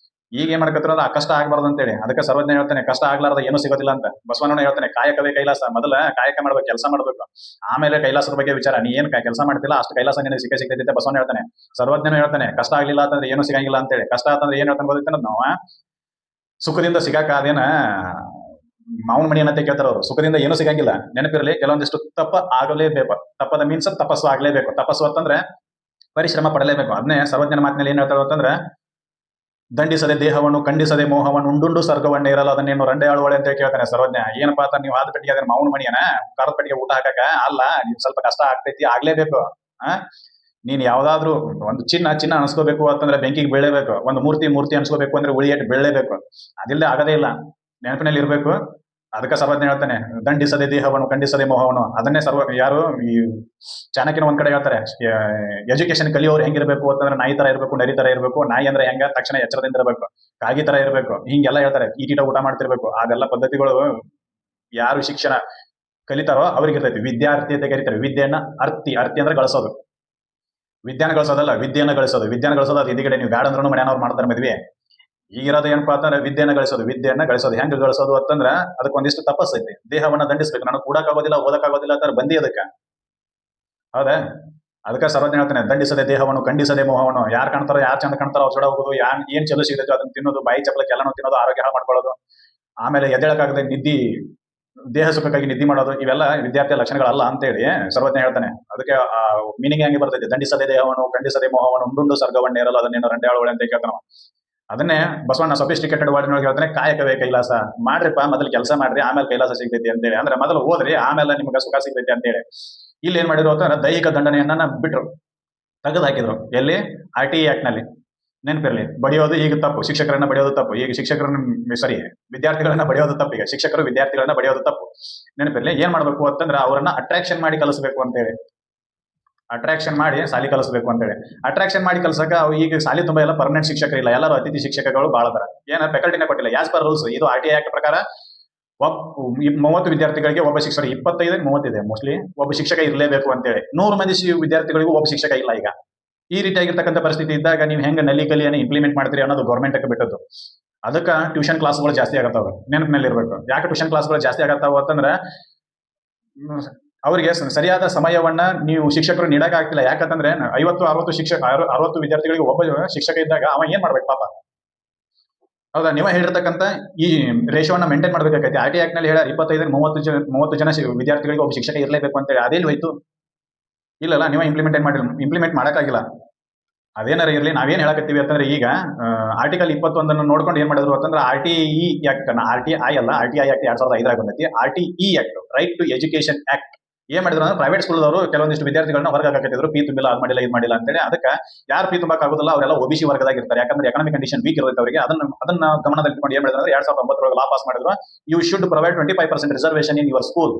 ಈಗ ಏನ್ ಮಾಡ್ಕತ್ರ ಆ ಕಷ್ಟ ಆಗಬಾರ್ದು ಅಂತೇಳಿ ಅದಕ್ಕೆ ಸರ್ವಜ್ಞ ಹೇಳ್ತಾನೆ ಕಷ್ಟ ಆಗ್ಲಾರ್ದ ಏನೂ ಸಿಗೋದಿಲ್ಲ ಅಂತ. ಬಸವಣ್ಣ ಹೇಳ್ತಾನೆ ಕಾಯಕವೇ ಕೈಲಾಸ, ಮೊದಲ ಕಾಯಕ ಮಾಡ್ಬೇಕು, ಕೆಲಸ ಮಾಡ್ಬೇಕು, ಆಮೇಲೆ ಕೈಲಾಸದ ಬಗ್ಗೆ ವಿಚಾರ. ನೀ ಏನ್ ಕೆಲಸ ಮಾಡ್ತಿಲ್ಲ ಅಷ್ಟು ಕೈಲಾಸ ನಿನಗೆ ಸಿಗ್ತೈತೆ ಬಸವಣ್ಣ ಹೇಳ್ತಾನೆ. ಸರ್ವಜ್ಞನು ಹೇಳ್ತಾನೆ ಕಷ್ಟ ಆಗ್ಲಿಲ್ಲ ಅಂತಂದ್ರೆ ಏನೂ ಸಿಗಂಗಿಲ್ಲ ಅಂತೇಳಿ. ಕಷ್ಟ ಅಂತಂದ್ರೆ ಏನ್ ಹೇಳ್ತಾನೆ ಗೊತ್ತೈತೆ ನಾವು ಸುಖದಿಂದ ಸಿಗಾಕ ಅದೇನ ಮಾವನ ಮಣಿ ಅಂತ ಕೇಳ್ತಾರ ಅವರು. ಸುಖದಿಂದ ಏನೂ ಸಿಗಂಗಿಲ್ಲ. ನೆನಪಿರಲಿ, ಕೆಲವೊಂದಿಷ್ಟು ಆಗಲೇಬೇಕು. ತಪ್ಪದ ಮೀನ್ಸ್ ತಪಸ್ಸು ಆಗ್ಲೇಬೇಕು. ತಪಸ್ಸು ಅಂತಂದ್ರೆ ಪರಿಶ್ರಮ ಪಡಲೇಬೇಕು. ಅದನ್ನೇ ಸರ್ವಜ್ಞನ ಮಾತಿನಲ್ಲಿ ಏನ್ ಹೇಳ್ತಾರ ಅಂತಂದ್ರೆ ದಂಡಿಸದೆ ದೇಹವನ್ನು ಖಂಡಿಸದೆ ಮೋಹವನ್ನು ಉಂಡುಂಡು ಸರ್ಗವನ್ನೇ ಇರಲ್ಲ ಅದನ್ನೇನು ರಂಡೆ ಆಳುವಳೆ ಅಂತ ಕೇಳ್ತಾನೆ ಸರ್ವಜ್ಞ. ಏನಪ್ಪಾ ಅಂತ ನೀವು ಆದ ಪೆಟ್ಟಿಗೆ ಅದ್ರ ಮಾವನ ಮಣಿಯನ ಕಾರದ ಪೆಟ್ಟಿಗೆ ಊಟ ಹಾಕಕ ಅಲ್ಲ, ನೀವು ಸ್ವಲ್ಪ ಕಷ್ಟ ಆಗ್ತೈತಿ, ಆಗ್ಲೇಬೇಕು. ನೀನ್ ಯಾವ್ದಾದ್ರು ಒಂದು ಚಿನ್ನ ಅನ್ಸ್ಕೋಬೇಕು ಅಂತಂದ್ರೆ ಬೆಂಕಿಗೆ ಬೀಳಲೇಬೇಕು. ಒಂದು ಮೂರ್ತಿ ಅನ್ಸ್ಕೋಬೇಕು ಅಂದ್ರೆ ಉಳಿಯಟ್ಟು ಬೀಳಲೇಬೇಕು. ಅದಿಲ್ಲದೆ ಆಗದೇ ಇಲ್ಲ, ನೆನಪಿನಲ್ಲಿ ಇರಬೇಕು. ಅದಕ್ಕೆ ಸರ್ವಜ್ಞ ಹೇಳ್ತಾನೆ ದಂಡಿಸದೆ ದೇಹವನ್ನು ಖಂಡಿಸದೆ ಮೋಹವನ್ನು. ಅದನ್ನೇ ಯಾರು ಈ ಚಾಣಕ್ಯನ ಒಂದ್ ಕಡೆ ಹೇಳ್ತಾರೆ ಎಜುಕೇಶನ್ ಕಲಿಯೋರು ಹೆಂಗಿರ್ಬೇಕು ಅಂತಂದ್ರೆ ನಾಯಿ ತರ ಇರಬೇಕು, ನರಿ ತರ ಇರಬೇಕು. ನಾಯಿ ಅಂದ್ರೆ ಹೆಂಗ ತಕ್ಷಣ ಎಚ್ಚರದಿಂದ ಇರಬೇಕು, ಕಾಗಿ ತರ ಇರಬೇಕು, ಹಿಂಗೆಲ್ಲ ಹೇಳ್ತಾರೆ. ಈಟೀಟ ಊಟ ಮಾಡ್ತಿರ್ಬೇಕು. ಅದೆಲ್ಲ ಪದ್ಧತಿಗಳು ಯಾರು ಶಿಕ್ಷಣ ಕಲಿತಾರೋ ಅವ್ರಿಗೆ ಇರ್ತೈತಿ. ವಿದ್ಯಾರ್ಥಿ ಅಂತ ಕರೀತಾರೆ. ವಿದ್ಯೆಯನ್ನ ಅರ್ತಿ ಅಂದ್ರೆ ಗಳಿಸೋದು. ವಿದ್ಯಾನ ಗಳಿಸೋದಲ್ಲ, ವಿದ್ಯೆಯನ್ನ ಗಳಿಸೋದು. ಅದು ಇದೀಗಡೆ ನೀವು ಬ್ಯಾಡ ಅಂದ್ರೂ ಮನೆಯವ್ರು ಮಾಡ್ತಾರೆ ಮದ್ವೆ. ಈಗಿರೋದು ಏನಪ್ಪಾ ಅಂತಂದ್ರೆ ವಿದ್ಯೆಯನ್ನ ಗಳಿಸೋದು. ಹೆಂಗ್ ಗಳಿಸೋದು ಅಂತಂದ್ರ ಅದಕ್ಕೆ ಒಂದಿಷ್ಟು ತಪಸ್ಸೈತಿ. ದೇಹವನ್ನ ದಂಡಿಸ್ಬೇಕು. ನನಗೆ ಕೂಡಕ್ಕಾಗೋದಿಲ್ಲ, ಓದಕ್ಕಾಗೋದಿಲ್ಲ ಅಂತಾರೆ ಬಂದಿ ಅದಕ್ಕೆ. ಹೌದಾ? ಅದಕ್ಕೆ ಸರ್ವಜ್ಞ ಹೇಳ್ತಾನೆ ದಂಡಿಸದೆ ದೇಹವನ್ನು ಖಂಡಿಸದೆ ಮೋಹವನ್ನು. ಯಾರು ಕಾಣ್ತಾರೋ, ಯಾರು ಚಂದ ಕಾಣ್ತಾರೋ ಅವ್ರ ಜೋಡ ಹೋಗೋದು, ಏನ್ ಚಲೋ ಸಿಗ್ತೈತೋ ಅದನ್ನ ತಿನ್ನೋದು, ಬಾಯಿ ಚಪ್ಪಲಕ್ಕೆ ಎಲ್ಲಾನು ತಿನ್ನೋದು, ಆರೋಗ್ಯ ಹಾಳು ಮಾಡ್ಕೊಳ್ಳೋದು, ಆಮೇಲೆ ಎದ್ದೇಳಕ್ಕಾಗದೆ ದೇಹ ಸುಖಕ್ಕಾಗಿ ನಿದ್ದೆ ಮಾಡೋದು, ಇವೆಲ್ಲ ವಿದ್ಯಾರ್ಥಿಯ ಲಕ್ಷಣಗಳಲ್ಲ ಅಂತೇಳಿ ಸರ್ವಜ್ಞ ಹೇಳ್ತಾನೆ. ಅದಕ್ಕೆ ಮೀನಿಂಗ್ ಹೆಂಗೆ ಬರ್ತೈತೆ, ದಂಡಿಸದೆ ದೇಹವನ್ನು ಖಂಡಿಸದೆ ಮೋಹವನ್ನು ಉಂಡುಂಡು ಸರ್ಗವನ್ನೇ ಇರಲ್ಲ ಅದನ್ನೇನು ರಂಡೆ ಆಳುವಳೆ ಅಂತ ಕೇಳ್ತಾನ. ಅದನ್ನೇ ಬಸವಣ್ಣ ಸೊಫಿಸ್ಟಿಕೇಟೆಡ್ ವರ್ಡ್ನೊಳಗೆ ಹೇಳ್ತಾನೆ ಕಾಯಕವೇ ಕೈಲಾಸ. ಮಾಡ್ರಿಪ್ಪ, ಮೊದಲು ಕೆಲಸ ಮಾಡ್ರಿ, ಆಮೇಲೆ ಕೈಲಾಸ ಸಿಗ್ತೈತಿ ಅಂತೇಳಿ. ಅಂದ್ರೆ ಮೊದಲು ಓದ್ರಿ, ಆಮೇಲೆ ನಿಮ್ಗೆ ಸುಖ ಸಿಗ್ತೈತಿ ಅಂತೇಳಿ. ಇಲ್ಲಿ ಏನ್ ಮಾಡಿದ್ರು ಅಂತಂದ್ರೆ ದೈಹಿಕ ದಂಡನೆಯನ್ನ ಬಿಟ್ರು, ತೆಗೆದು ಹಾಕಿದ್ರು. ಎಲ್ಲಿ? RTE ಆಕ್ಟ್ ನಲ್ಲಿ. ನೆನಪಿರ್ಲಿ, ಬಡಿಯೋದು ಈಗ ತಪ್ಪು, ಶಿಕ್ಷಕರನ್ನ ಬಡಿಯೋದು ತಪ್ಪು. ಈಗ ವಿದ್ಯಾರ್ಥಿಗಳನ್ನ ಬಡಿಯೋದು ತಪ್ಪು. ಈಗ ಶಿಕ್ಷಕರು ವಿದ್ಯಾರ್ಥಿಗಳನ್ನ ಬಡಿಯೋದು ತಪ್ಪು. ನೆನಪಿರ್ಲಿ, ಏನ್ ಮಾಡ್ಬೇಕು ಅಂತಂದ್ರೆ ಅವರನ್ನ ಅಟ್ರಾಕ್ಷನ್ ಮಾಡಿ ಕಲಿಸಬೇಕು ಅಂತೇಳಿ. ಅಟ್ರಾಕ್ಷನ್ ಮಾಡಿ ಸಾಲಿ ಕಲಿಸಬೇಕು ಅಂತೇಳಿ. ಅಟ್ರಾಕ್ಷನ್ ಮಾಡಿ ಕಲ್ಸಕ ಈಗ ಸಾಲಿ ತುಂಬಾ ಎಲ್ಲ ಪರ್ಮನೆಂಟ್ ಶಿಕ್ಷಕರಿಲ್ಲ, ಎಲ್ಲರೂ ಅತಿಥಿ ಶಿಕ್ಷಕಗಳು ಬಾಳ ಅದಾರ. ಏನ ಫ್ಯಾಕಲ್ಟಿನೇ ಕೊಟ್ಟಿಲ್ಲ. ಆಸ್ ಪರ್ ರೂಲ್ಸ್ ಇದು RTI ಆಕ್ಟ್ ಪ್ರಕಾರ 30 ವಿದ್ಯಾರ್ಥಿಗಳಿಗೆ ಒಬ್ಬ ಶಿಕ್ಷಕ, 25-30 ಇದೆ ಮೋಸ್ಟ್ಲಿ, ಒಬ್ಬ ಶಿಕ್ಷಕ ಇರಲೇಬೇಕು ಅಂತೇಳಿ. 100 ಮಂದಿ ವಿದ್ಯಾರ್ಥಿಗಳಿಗೂ ಒಬ್ಬ ಶಿಕ್ಷಕ ಇಲ್ಲ. ಈಗ ಈ ರೀತಿಯಾಗಿರ್ತಕ್ಕಂಥ ಪರಿಸ್ಥಿತಿ ಇದ್ದಾಗ ನೀವು ಹೆಂಗ ನಲ್ಲಿ ಕಲಿಯನ್ನು ಇಂಪ್ಲಿಮೆಂಟ್ ಮಾಡ್ತೀರಿ ಅನ್ನೋದು ಗೌರ್ಮೆಂಟ್ ಬಿಟ್ಟದ್ದು. ಅದಕ್ಕೆ ಟ್ಯೂಷನ್ ಕ್ಲಾಸ್ಗಳು ಜಾಸ್ತಿ ಆಗತ್ತಾವ. ನೆನಪಿನಲ್ಲಿ ಇರಬೇಕು. ಯಾಕೆ ಟ್ಯೂಷನ್ ಕ್ಲಾಸ್ಗಳು ಜಾಸ್ತಿ ಆಗತ್ತಾವ ಅಂತಂದ್ರೆ ಅವರಿಗೆ ಸರಿಯಾದ ಸಮಯವನ್ನ ನೀವು ಶಿಕ್ಷಕರು ನೀಡಕ್ ಆಗ್ತಿಲ್ಲ. ಯಾಕಂತಂದ್ರೆ 50-60 ವಿದ್ಯಾರ್ಥಿಗಳಿಗೆ ಒಬ್ಬ ಶಿಕ್ಷಕ ಇದ್ದಾಗ ಅವ ಏನ್ ಮಾಡ್ಬೇಕು ಪಾಪ? ಹೌದಾ? ನೀವೇ ಹೇಳಿರ್ತಕ್ಕಂಥ ಈ ರೇಷೋವನ್ನ ಮೇಂಟೈನ್ ಮಾಡ್ಬೇಕಾಗೈತಿ. RTI ಆಕ್ಟ್ ನಲ್ಲಿ ಹೇಳ 25-30 ಜನ ವಿದ್ಯಾರ್ಥಿಗಳಿಗೆ ಒಬ್ಬ ಶಿಕ್ಷಕ ಇರಲೇಬೇಕು ಅಂತೇಳಿ. ಅದೇಲಿ ಹೋಯ್ತು? ಇಲ್ಲಲ್ಲ, ನೀವೇ ಇಂಪ್ಲಿಮೆಂಟ್ ಮಾಡಕ್ಕಾಗಿಲ್ಲ. ಅದೇನಾರ ಇರಲಿ, ನಾವೇನ್ ಹೇಳಕತ್ತೀವಿ ಅಂತಂದ್ರೆ ಈಗ ಆರ್ಟಿಕಲ್ 21 ನೋಡ್ಕೊಂಡು ಏನ್ ಮಾಡಿದ್ರು ಅಂತಂದ್ರೆ RTE ಆಕ್ಟ್ ಅನ್ನ, RTI ಅಲ್ಲ, RTI ಆಕ್ಟ್ 2005 ಬಂದೈತಿ. RTE act, right to education act ಏನ್ ಮಾಡಿದ್ರು ಅಂದ್ರೆ ಪ್ರೈವೇಟ್ ಸ್ಕೂಲ್ದವರು ಕೆಲವೊಂದಿಷ್ಟು ವಿದ್ಯಾರ್ಥಿಗಳನ್ನ ಹೊರಗೆ ಹಾಕತ್ತಿದ್ರು. ಫೀ ತುಂಬಿಲ್ಲ, ಅದ್ ಮಾಡಿಲ್ಲ, ಇದ್ ಮಾಡಿಲ್ಲ ಅಂತೇಳಿ. ಅದಕ್ಕೆ ಯಾರು ಫೀ ತುಂಬಕ್ ಆಗುದಿಲ್ಲ ಅವರೆಲ್ಲ OBC ವರ್ಗದಾಗ ಇರ್ತಾರೆ. ಯಾಕಂದ್ರೆ ಎಕನಾಮಿಕ್ ಕಂಡೀಷನ್ ವೀಕ್ ಇರುತ್ತೆ ಅವರಿಗೆ. ಅದನ್ನ ಗಮನದಲ್ಲಿ ಇಟ್ಕೊಂಡು ಏನ್ ಮಾಡಿದ್ರು ಅಂದ್ರೆ 2009 ಲಾ ಪಾಸ್ ಮಾಡಿದ್ರು. You should provide 25% reservation in your school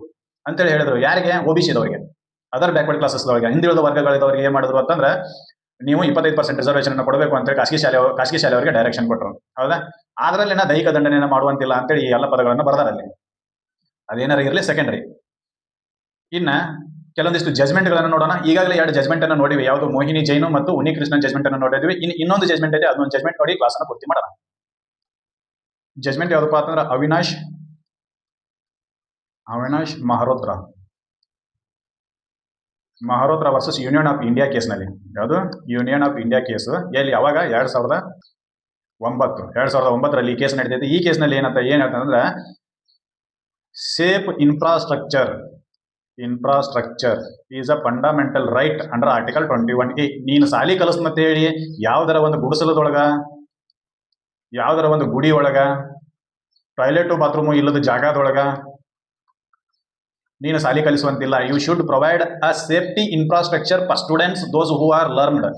ಅಂತೇಳಿ ಹೇಳಿದ್ರು. ಯಾರಿಗೆ? OBC ದವರಿಗೆ, ಅದರ್ ಬ್ಯಾಕ್ವರ್ಡ್ ಕ್ಲಾಸಸ್ ದವರಿಗೆ, ಹಿಂದುಳಿದ ವರ್ಗಗಳಿದವರಿಗೆ ಏನ್ ಮಾಡಿದ್ರು ಅಂತಂದ್ರೆ ನೀವು 25% ರಿಸರ್ವೇಶನ್ ಅನ್ನು ಕೊಡಬೇಕು ಅಂತೇಳಿ ಖಾಸಗಿ ಶಾಲೆಯವರಿಗೆ ಡೈರೆಕ್ಷನ್ ಕೊಟ್ಟರು. ಹೌದಾ? ಅದರಲ್ಲಿ ದೈಹಿಕ ದಂಡನೆಯನ್ನು ಮಾಡುವಂತಿಲ್ಲ ಅಂತೇಳಿ ಈ ಎಲ್ಲ ಪದಗಳನ್ನು ಬರ್ದಾರಲ್ಲಿ. ಅದೇನಾರ ಇರಲಿ ಸೆಕೆಂಡರಿ. ಇನ್ನ ಕೆಲವೊಂದಿಷ್ಟು ಜಜ್ಮೆಂಟ್ ಗಳನ್ನು ನೋಡೋಣ. ಈಗಾಗಲೇ 2 ಜಜ್ಮೆಂಟ್ ಅನ್ನು ನೋಡಿವಿ. ಯಾವುದು? ಮೋಹಿನಿ ಜೈನು ಮತ್ತು ಉನ್ನಿಕೃಷ್ಣನ್ ಜಜ್ಮೆಂಟ್ ಅನ್ನು ನೋಡಿದ್ವಿ. ಇನ್ನೊಂದು ಜಜ್ಮೆಂಟ್ ಇದೆ, ಅದೊಂದು ಜಜ್ಮೆಂಟ್ ನೋಡಿ ಕ್ಲಾಸ್ ಅನ್ನು ಪೂರ್ತಿ ಮಾಡೋಣ. ಜಜ್ಮೆಂಟ್ ಯಾವ್ದಪ್ಪ ಅಂತಂದ್ರೆ Avinash Mehrotra versus union of India case ನಲ್ಲಿ. ಯಾವುದು? Union of India case. ಎಲ್ಲಿ? ಅವಾಗ 2009 ಈ ಕೇಸ್ ನಡೀತೈತಿ. ಈ ಕೇಸ್ನಲ್ಲಿ ಏನ್ ಹೇಳ್ತಂದ್ರೆ safe infrastructure is a fundamental right under article 21A. ನೀನು ಸಾಲಿ ಕಲಿಸ್ಮಂತ ಹೇಳಿ ಯಾವ್ದರ ಒಂದು ಗುಡಿಸಲದೊಳಗ, ಯಾವ್ದರ ಒಂದು ಗುಡಿ ಒಳಗ, ಟಾಯ್ಲೆಟ್ ಬಾತ್ರೂಮು ಇಲ್ಲದ ಜಾಗದೊಳಗ ನೀನು ಸಾಲಿ ಕಲಿಸುವಂತಿಲ್ಲ. You should provide a safety infrastructure for students those who are learned.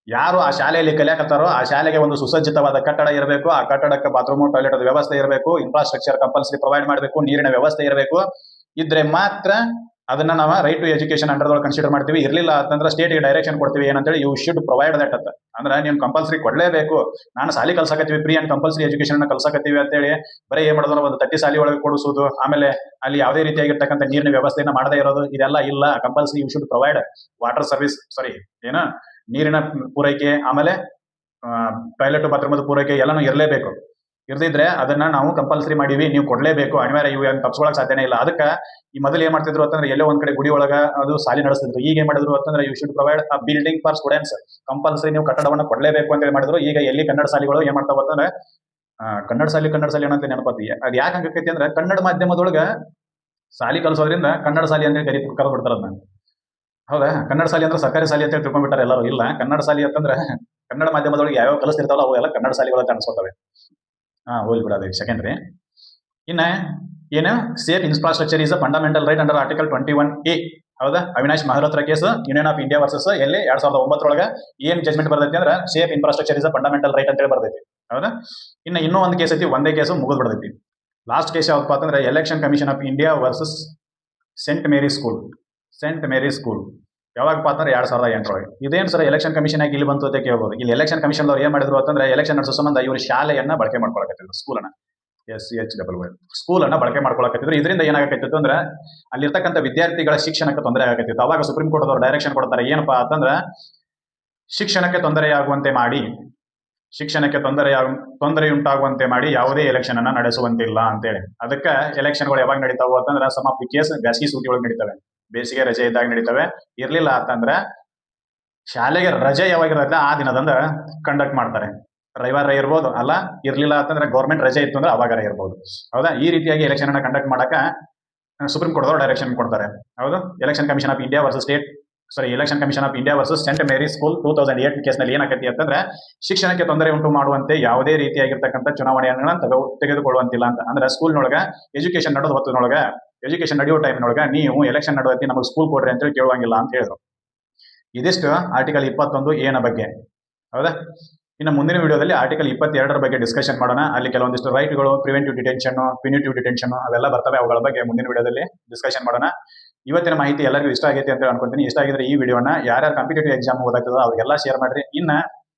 ಯಾರು ಆ ಶಾಲೆಯಲ್ಲಿ ಕಲಿಯಾಕತ್ತಾರೋ ಆ ಶಾಲೆಗೆ ಒಂದು ಸುಸಜ್ಜಿತವಾದ ಕಟ್ಟಡ ಇರಬೇಕು. ಆ ಕಟ್ಟಡಕ್ಕೆ ಬಾತ್ರೂಮು, ಟಾಯ್ಲೆಟ್ ವ್ಯವಸ್ಥೆ ಇರಬೇಕು. ಇನ್ಫ್ರಾಸ್ಟ್ರಕ್ಚರ್ ಕಂಪಲ್ಸರಿ ಪ್ರೊವೈಡ್ ಮಾಡಬೇಕು. ನೀರಿನ ವ್ಯವಸ್ಥೆ ಇರಬೇಕು. ಇದ್ರೆ ಮಾತ್ರ ಅದನ್ನ ನಾವು ರೈಟ್ ಟು ಎಜುಕೇಶನ್ ಅಂಡರ್ದೊಳಗೆ ಕನ್ಸಿಡರ್ ಮಾಡ್ತೀವಿ. ಇರಲಿಲ್ಲ ಅಂತಂದ್ರೆ ಸ್ಟೇಟ್ಗೆ ಡೈರೆಕ್ಷನ್ ಕೊಡ್ತೀವಿ ಏನಂತೇಳಿ ಯು ಶುಡ್ ಪ್ರೊವೈಡ್ ದಟ್ ಅಂತ. ಅಂದ್ರೆ ನೀವು ಕಂಪಲ್ಸರಿ ಕೊಡಲೇಬೇಕು. ನಾನು ಸಾಲಿ ಕಲ್ಸಕತ್ತೀವಿ, ಫ್ರೀ ಅಂಡ್ ಕಂಪಲ್ಸರಿ ಎಜುಕೇಶನ್ ಕಲ್ಸಕತ್ತೀವಿ ಅಂತೇಳಿ ಬರೀ ಏನ್ ಮಾಡೋದು, ಒಂದು ತಟ್ಟಿ ಸಾಲಿ ಒಳಗೆ ಕೊಡಿಸೋದು, ಆಮೇಲೆ ಅಲ್ಲಿ ಯಾವುದೇ ರೀತಿಯಾಗಿರ್ತಕ್ಕಂಥ ನೀರಿನ ವ್ಯವಸ್ಥೆಯನ್ನ ಮಾಡದೇ ಇರೋದು, ಇದೆಲ್ಲ ಇಲ್ಲ. Compulsory you should provide water service, sorry ಏನು ನೀರಿನ ಪೂರೈಕೆ, ಆಮೇಲೆ ಟಾಯ್ಲೆಟ್ ಬಾತ್ರೂಮದ ಪೂರೈಕೆ ಎಲ್ಲಾನು ಇರಲೇಬೇಕು. ಇರ್ದಿದ್ರೆ ಅದನ್ನ ನಾವು ಕಂಪಲ್ಸರಿ ಮಾಡೀವಿ, ನೀವು ಕೊಡ್ಲೇಬೇಕು, ಅನಿವಾರ್ಯ. ಇವು ಏನು ತಪ್ಪಿಸ್ಕೊಳಕ್ ಸಾಧ್ಯನೇ ಇಲ್ಲ. ಅದಕ್ಕೆ ಈ ಮೊದಲು ಏನ್ ಮಾಡ್ತಿದ್ರು ಅಂತಂದ್ರೆ ಎಲ್ಲೋ ಒಂದ್ ಕಡೆ ಗುಡಿ ಒಳಗ ಅದು ಸಾಲಿ ನಡೆಸ್ತಿದ್ರು. ಈಗ ಏನ್ ಮಾಡಿದ್ರು ಅಂತಂದ್ರೆ you should provide a building for students, compulsory ನೀವು ಕಟ್ಟಡವನ್ನ ಕೊಡ್ಲೇಬೇಕು ಅಂತ ಹೇಳಿ ಮಾಡಿದ್ರು. ಈಗ ಎಲ್ಲಿ ಕನ್ನಡ ಶಾಲೆಗಳು ಏನ್ ಮಾಡ್ತಾವ ಅಂತಂದ್ರೆ ಕನ್ನಡ ಶಾಲೆ ಏನಂತ ನೆನಪತಿ. ಅದ್ ಯಾಕೆ ಹಂಗೈತಿ ಅಂದ್ರೆ ಕನ್ನಡ ಮಾಧ್ಯಮದೊಳಗ ಸಾಲಿ ಕಲಿಸೋದ್ರಿಂದ ಕನ್ನಡ ಶಾಲೆ ಅಂತ ಕರೆದು ಬಿಡ್ತಾರ ಅದನ್ನ. ಹೌದಾ? ಕನ್ನಡ ಶಾಲೆ ಅಂದ್ರೆ ಸರ್ಕಾರಿ ಶಾಲೆ ಅಂತ ಹೇಳಿ ತಿಳ್ಕೊಂಡ್ಬಿಟ್ಟಾರೆ ಎಲ್ಲರೂ. ಇಲ್ಲ, ಕನ್ನಡ ಶಾಲೆ ಅಂತಂದ್ರೆ ಕನ್ನಡ ಮಾಧ್ಯಮದೊಳಗೆ ಯಾವ ಕಲಿಸ್ತಿರ್ತಾವಲ್ಲ ಅವು ಎಲ್ಲ ಕನ್ನಡ ಶಾಲೆಗಳ ಕಾಣಿಸ್ಕೊತವೆ. ಹೋಗ್ಲಿ ಬಿಡೋದು ಸೆಕೆಂಡ್ರಿ. ಇನ್ನ ಏನು safe infrastructure is a fundamental right under article 21A. ಹೌದಾ? Avinash Malhotra case union of India versus ಎಲ್ಲಿ 2009 ಏನ್ ಜಜ್ಮೆಂಟ್ ಬರ್ತೈತಿ ಅಂದ್ರೆ safe infrastructure is a fundamental right ಅಂತ ಹೇಳಿ ಬರ್ತೈತಿ. ಹೌದಾ? ಇನ್ನೂ ಒಂದು ಕೇಸ್ ಐತಿ, ಒಂದೇ ಕೇಸು ಮುಗಿದ್ ಬಿಡ್ತೈತಿ. ಲಾಸ್ಟ್ ಕೇಸ್ ಯಾವಪ್ಪ ಅಂತಂದ್ರೆ election commission of India versus scent Mary school. ಯಾವಾಗಪ್ಪ ಅಂತಂದ್ರೆ 2008. ಇದೇನು ಸರ್ ಎಲೆಕ್ಷನ್ ಕಮಿಷನ್ ಆಗಿ ಇಲ್ಲಿ ಬಂತು ಅಂತ ಕೇಳ್ಬೋದು. ಇಲ್ಲಿ ಎಲೆಕ್ಷನ್ ಕಮಿಷನ್ ಅವ್ರು ಏನ್ ಮಾಡಿದ್ರು ಅಂತಂದ್ರೆ ಎಲೆಕ್ಷನ್ ನಡೆಸೋ ಸಂಬಂಧ ಇವರು ಶಾಲೆಯನ್ನ ಬಳಕೆ ಮಾಡ್ಕೊಳಕತ್ತಿದ್ರು, ಸ್ಕೂಲನ್ನ ಬಳಕೆ ಮಾಡ್ಕೊಳಕತ್ತಿದ್ರು. ಇದರಿಂದ ಏನಾಗತ್ತಿತ್ತು ಅಂದ್ರೆ ಅಲ್ಲಿರ್ತಕ್ಕಂಥ ವಿದ್ಯಾರ್ಥಿಗಳ ಶಿಕ್ಷಣಕ್ಕೆ ತೊಂದರೆ ಆಗತ್ತಿತ್ತು. ಅವಾಗ ಸುಪ್ರೀಂ ಕೋರ್ಟ್ ಅವರು ಡೈರೆಕ್ಷನ್ ಕೊಡ್ತಾರೆ, ಏನಪ್ಪಾ ಅಂತಂದ್ರೆ ಶಿಕ್ಷಣಕ್ಕೆ ತೊಂದರೆಯುಂಟಾಗುವಂತೆ ಮಾಡಿ ಯಾವುದೇ ಎಲೆಕ್ಷನ್ ಅನ್ನ ನಡೆಸುವಂತಿಲ್ಲ ಅಂತೇಳಿ. ಅದಕ್ಕೆ ಎಲೆಕ್ಷನ್ಗಳು ಯಾವಾಗ ನಡೀತಾವು ಅಂತಂದ್ರೆ ಸಮ್ ಆಫ್ ದಿ ಕೇಸ್ ಬೇಸಿಗೆ ಸೂಟಿ ಒಳಗೆ ನಡೀತವೆ, ಬೇಸಿಗೆ ರಜೆ ಇದ್ದಾಗ ನಡೀತವೆ. ಇರ್ಲಿಲ್ಲ ಅಂತಂದ್ರೆ ಶಾಲೆಗೆ ರಜೆ ಯಾವಾಗಿರತ್ತೆ ಆ ದಿನದಂದ ಕಂಡಕ್ಟ್ ಮಾಡ್ತಾರೆ. ರವಿವಾರ ಇರ್ಬೋದು, ಅಲ್ಲ ಇರ್ಲಿಲ್ಲ ಅಂತಂದ್ರೆ ಗೌರ್ಮೆಂಟ್ ರಜೆ ಇತ್ತು ಅಂದ್ರೆ ಅವಾಗಾರ ಇರ್ಬೋದು. ಹೌದಾ? ಈ ರೀತಿಯಾಗಿ ಎಲೆಕ್ಷನ್ ಅನ್ನ ಕಂಡಕ್ಟ್ ಮಾಡಕ ಸುಪ್ರೀಂ ಕೋರ್ಟ್ ಅವರು ಡೈರೆಕ್ಷನ್ ಕೊಡ್ತಾರೆ. ಹೌದು? Election commission of India versus scent Mary school 2008 ಕೇಸ್ನಲ್ಲಿ ಏನಾಗತ್ತೆ ಅಂತಂದ್ರೆ ಶಿಕ್ಷಣಕ್ಕೆ ತೊಂದರೆ ಉಂಟು ಮಾಡುವಂತೆ ಯಾವುದೇ ರೀತಿಯಾಗಿರ್ತಕ್ಕಂಥ ಚುನಾವಣೆಯನ್ನ ತೆಗೆದುಕೊಳ್ಳುವಂತಿಲ್ಲ ಅಂತ. ಅಂದ್ರೆ ಸ್ಕೂಲ್ನೊಳಗ ಎಜುಕೇಶನ್ ನಡೆದ ಹೊತ್ತಿನೊಳಗ, ಎಜುಕೇಶನ್ ನಡೆಯೋ ಟೈಮ್ನೊಳಗ ನೀವು ಎಲೆಕ್ಷನ್ ನಡೆದೈತಿ ನಮಗೆ ಸ್ಕೂಲ್ ಕೊಡ್ರಿ ಅಂತೇಳಿ ಕೇಳುವಂಗಿಲ್ಲ ಅಂತ ಹೇಳಿದ್ರು. ಇದಿಷ್ಟು ಆರ್ಟಿಕಲ್ 21A ಬಗ್ಗೆ. ಹೌದಾ? ಇನ್ನು ಮುಂದಿನ ವಿಡಿಯೋದಲ್ಲಿ ಆರ್ಟಿಕಲ್ 22 ಬಗ್ಗೆ ಡಿಸ್ಕಷನ್ ಮಾಡೋಣ. ಅಲ್ಲಿ ಕೆಲವೊಂದಿಷ್ಟು ರೈಟ್ಗಳು, ಪ್ರಿವೆಂಟಿವ್ ಡಿಟೆನ್ಷನ್, ಪ್ಯುನಿಟಿವ್ ಡಿಟೆನ್ಷನ್ ಅವೆಲ್ಲ ಬರ್ತವೆ. ಅವುಗಳ ಬಗ್ಗೆ ಮುಂದಿನ ವಿಡಿಯೋದಲ್ಲಿ ಡಿಸ್ಕಷನ್ ಮಾಡೋಣ. ಇವತ್ತಿನ ಮಾಹಿತಿ ಎಲ್ಲರಿಗೂ ಇಷ್ಟ ಆಗೈತೆ ಅಂತ ಅನ್ಕೊಂತೀನಿ. ಇಷ್ಟ ಆಗಿದ್ರೆ ಈ ವಿಡಿಯೋನ ಯಾರ್ಯಾರು ಕಾಂಪಿಟೇಟಿವ್ ಎಕ್ಸಾಮ್ ಓದಾಗ್ತದೋ ಅವ್ರಿಗೆಲ್ಲ ಶೇರ್ ಮಾಡ್ರಿ. ಇನ್ನ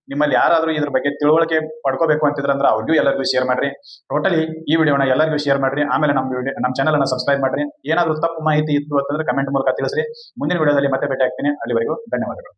ನಿಮ್ಮಲ್ಲಿ ಯಾರಾದ್ರೂ ಇದ್ರ ಬಗ್ಗೆ ತಿಳುವಳಿಕೆ ಪಡ್ಕೋಬೇಕು ಅಂತಿದ್ರಂದ್ರೆ ಅವ್ರಿಗೂ ಎಲ್ಲರಿಗೂ ಶೇರ್ ಮಾಡ್ರಿ. ಟೋಟಲಿ ಈ ವಿಡಿಯೋನ ಎಲ್ಲರಿಗೂ ಶೇರ್ ಮಾಡ್ರಿ. ಆಮೇಲೆ ನಮ್ಮ ಚಾನಲ್ ಅನ್ನ ಸಬ್ಸ್ಕ್ರೈಬ್ ಮಾಡ್ರಿ. ಏನಾದ್ರೂ ತಪ್ಪು ಮಾಹಿತಿ ಇತ್ತು ಅಂತಂದ್ರೆ ಕಮೆಂಟ್ ಮೂಲಕ ತಿಳಿಸ್ರಿ. ಮುಂದಿನ ವಿಡಿಯೋದಲ್ಲಿ ಮತ್ತೆ ಭೇಟಿ ಆಗ್ತೀನಿ. ಅಲ್ಲಿವರೆಗೂ ಧನ್ಯವಾದಗಳು.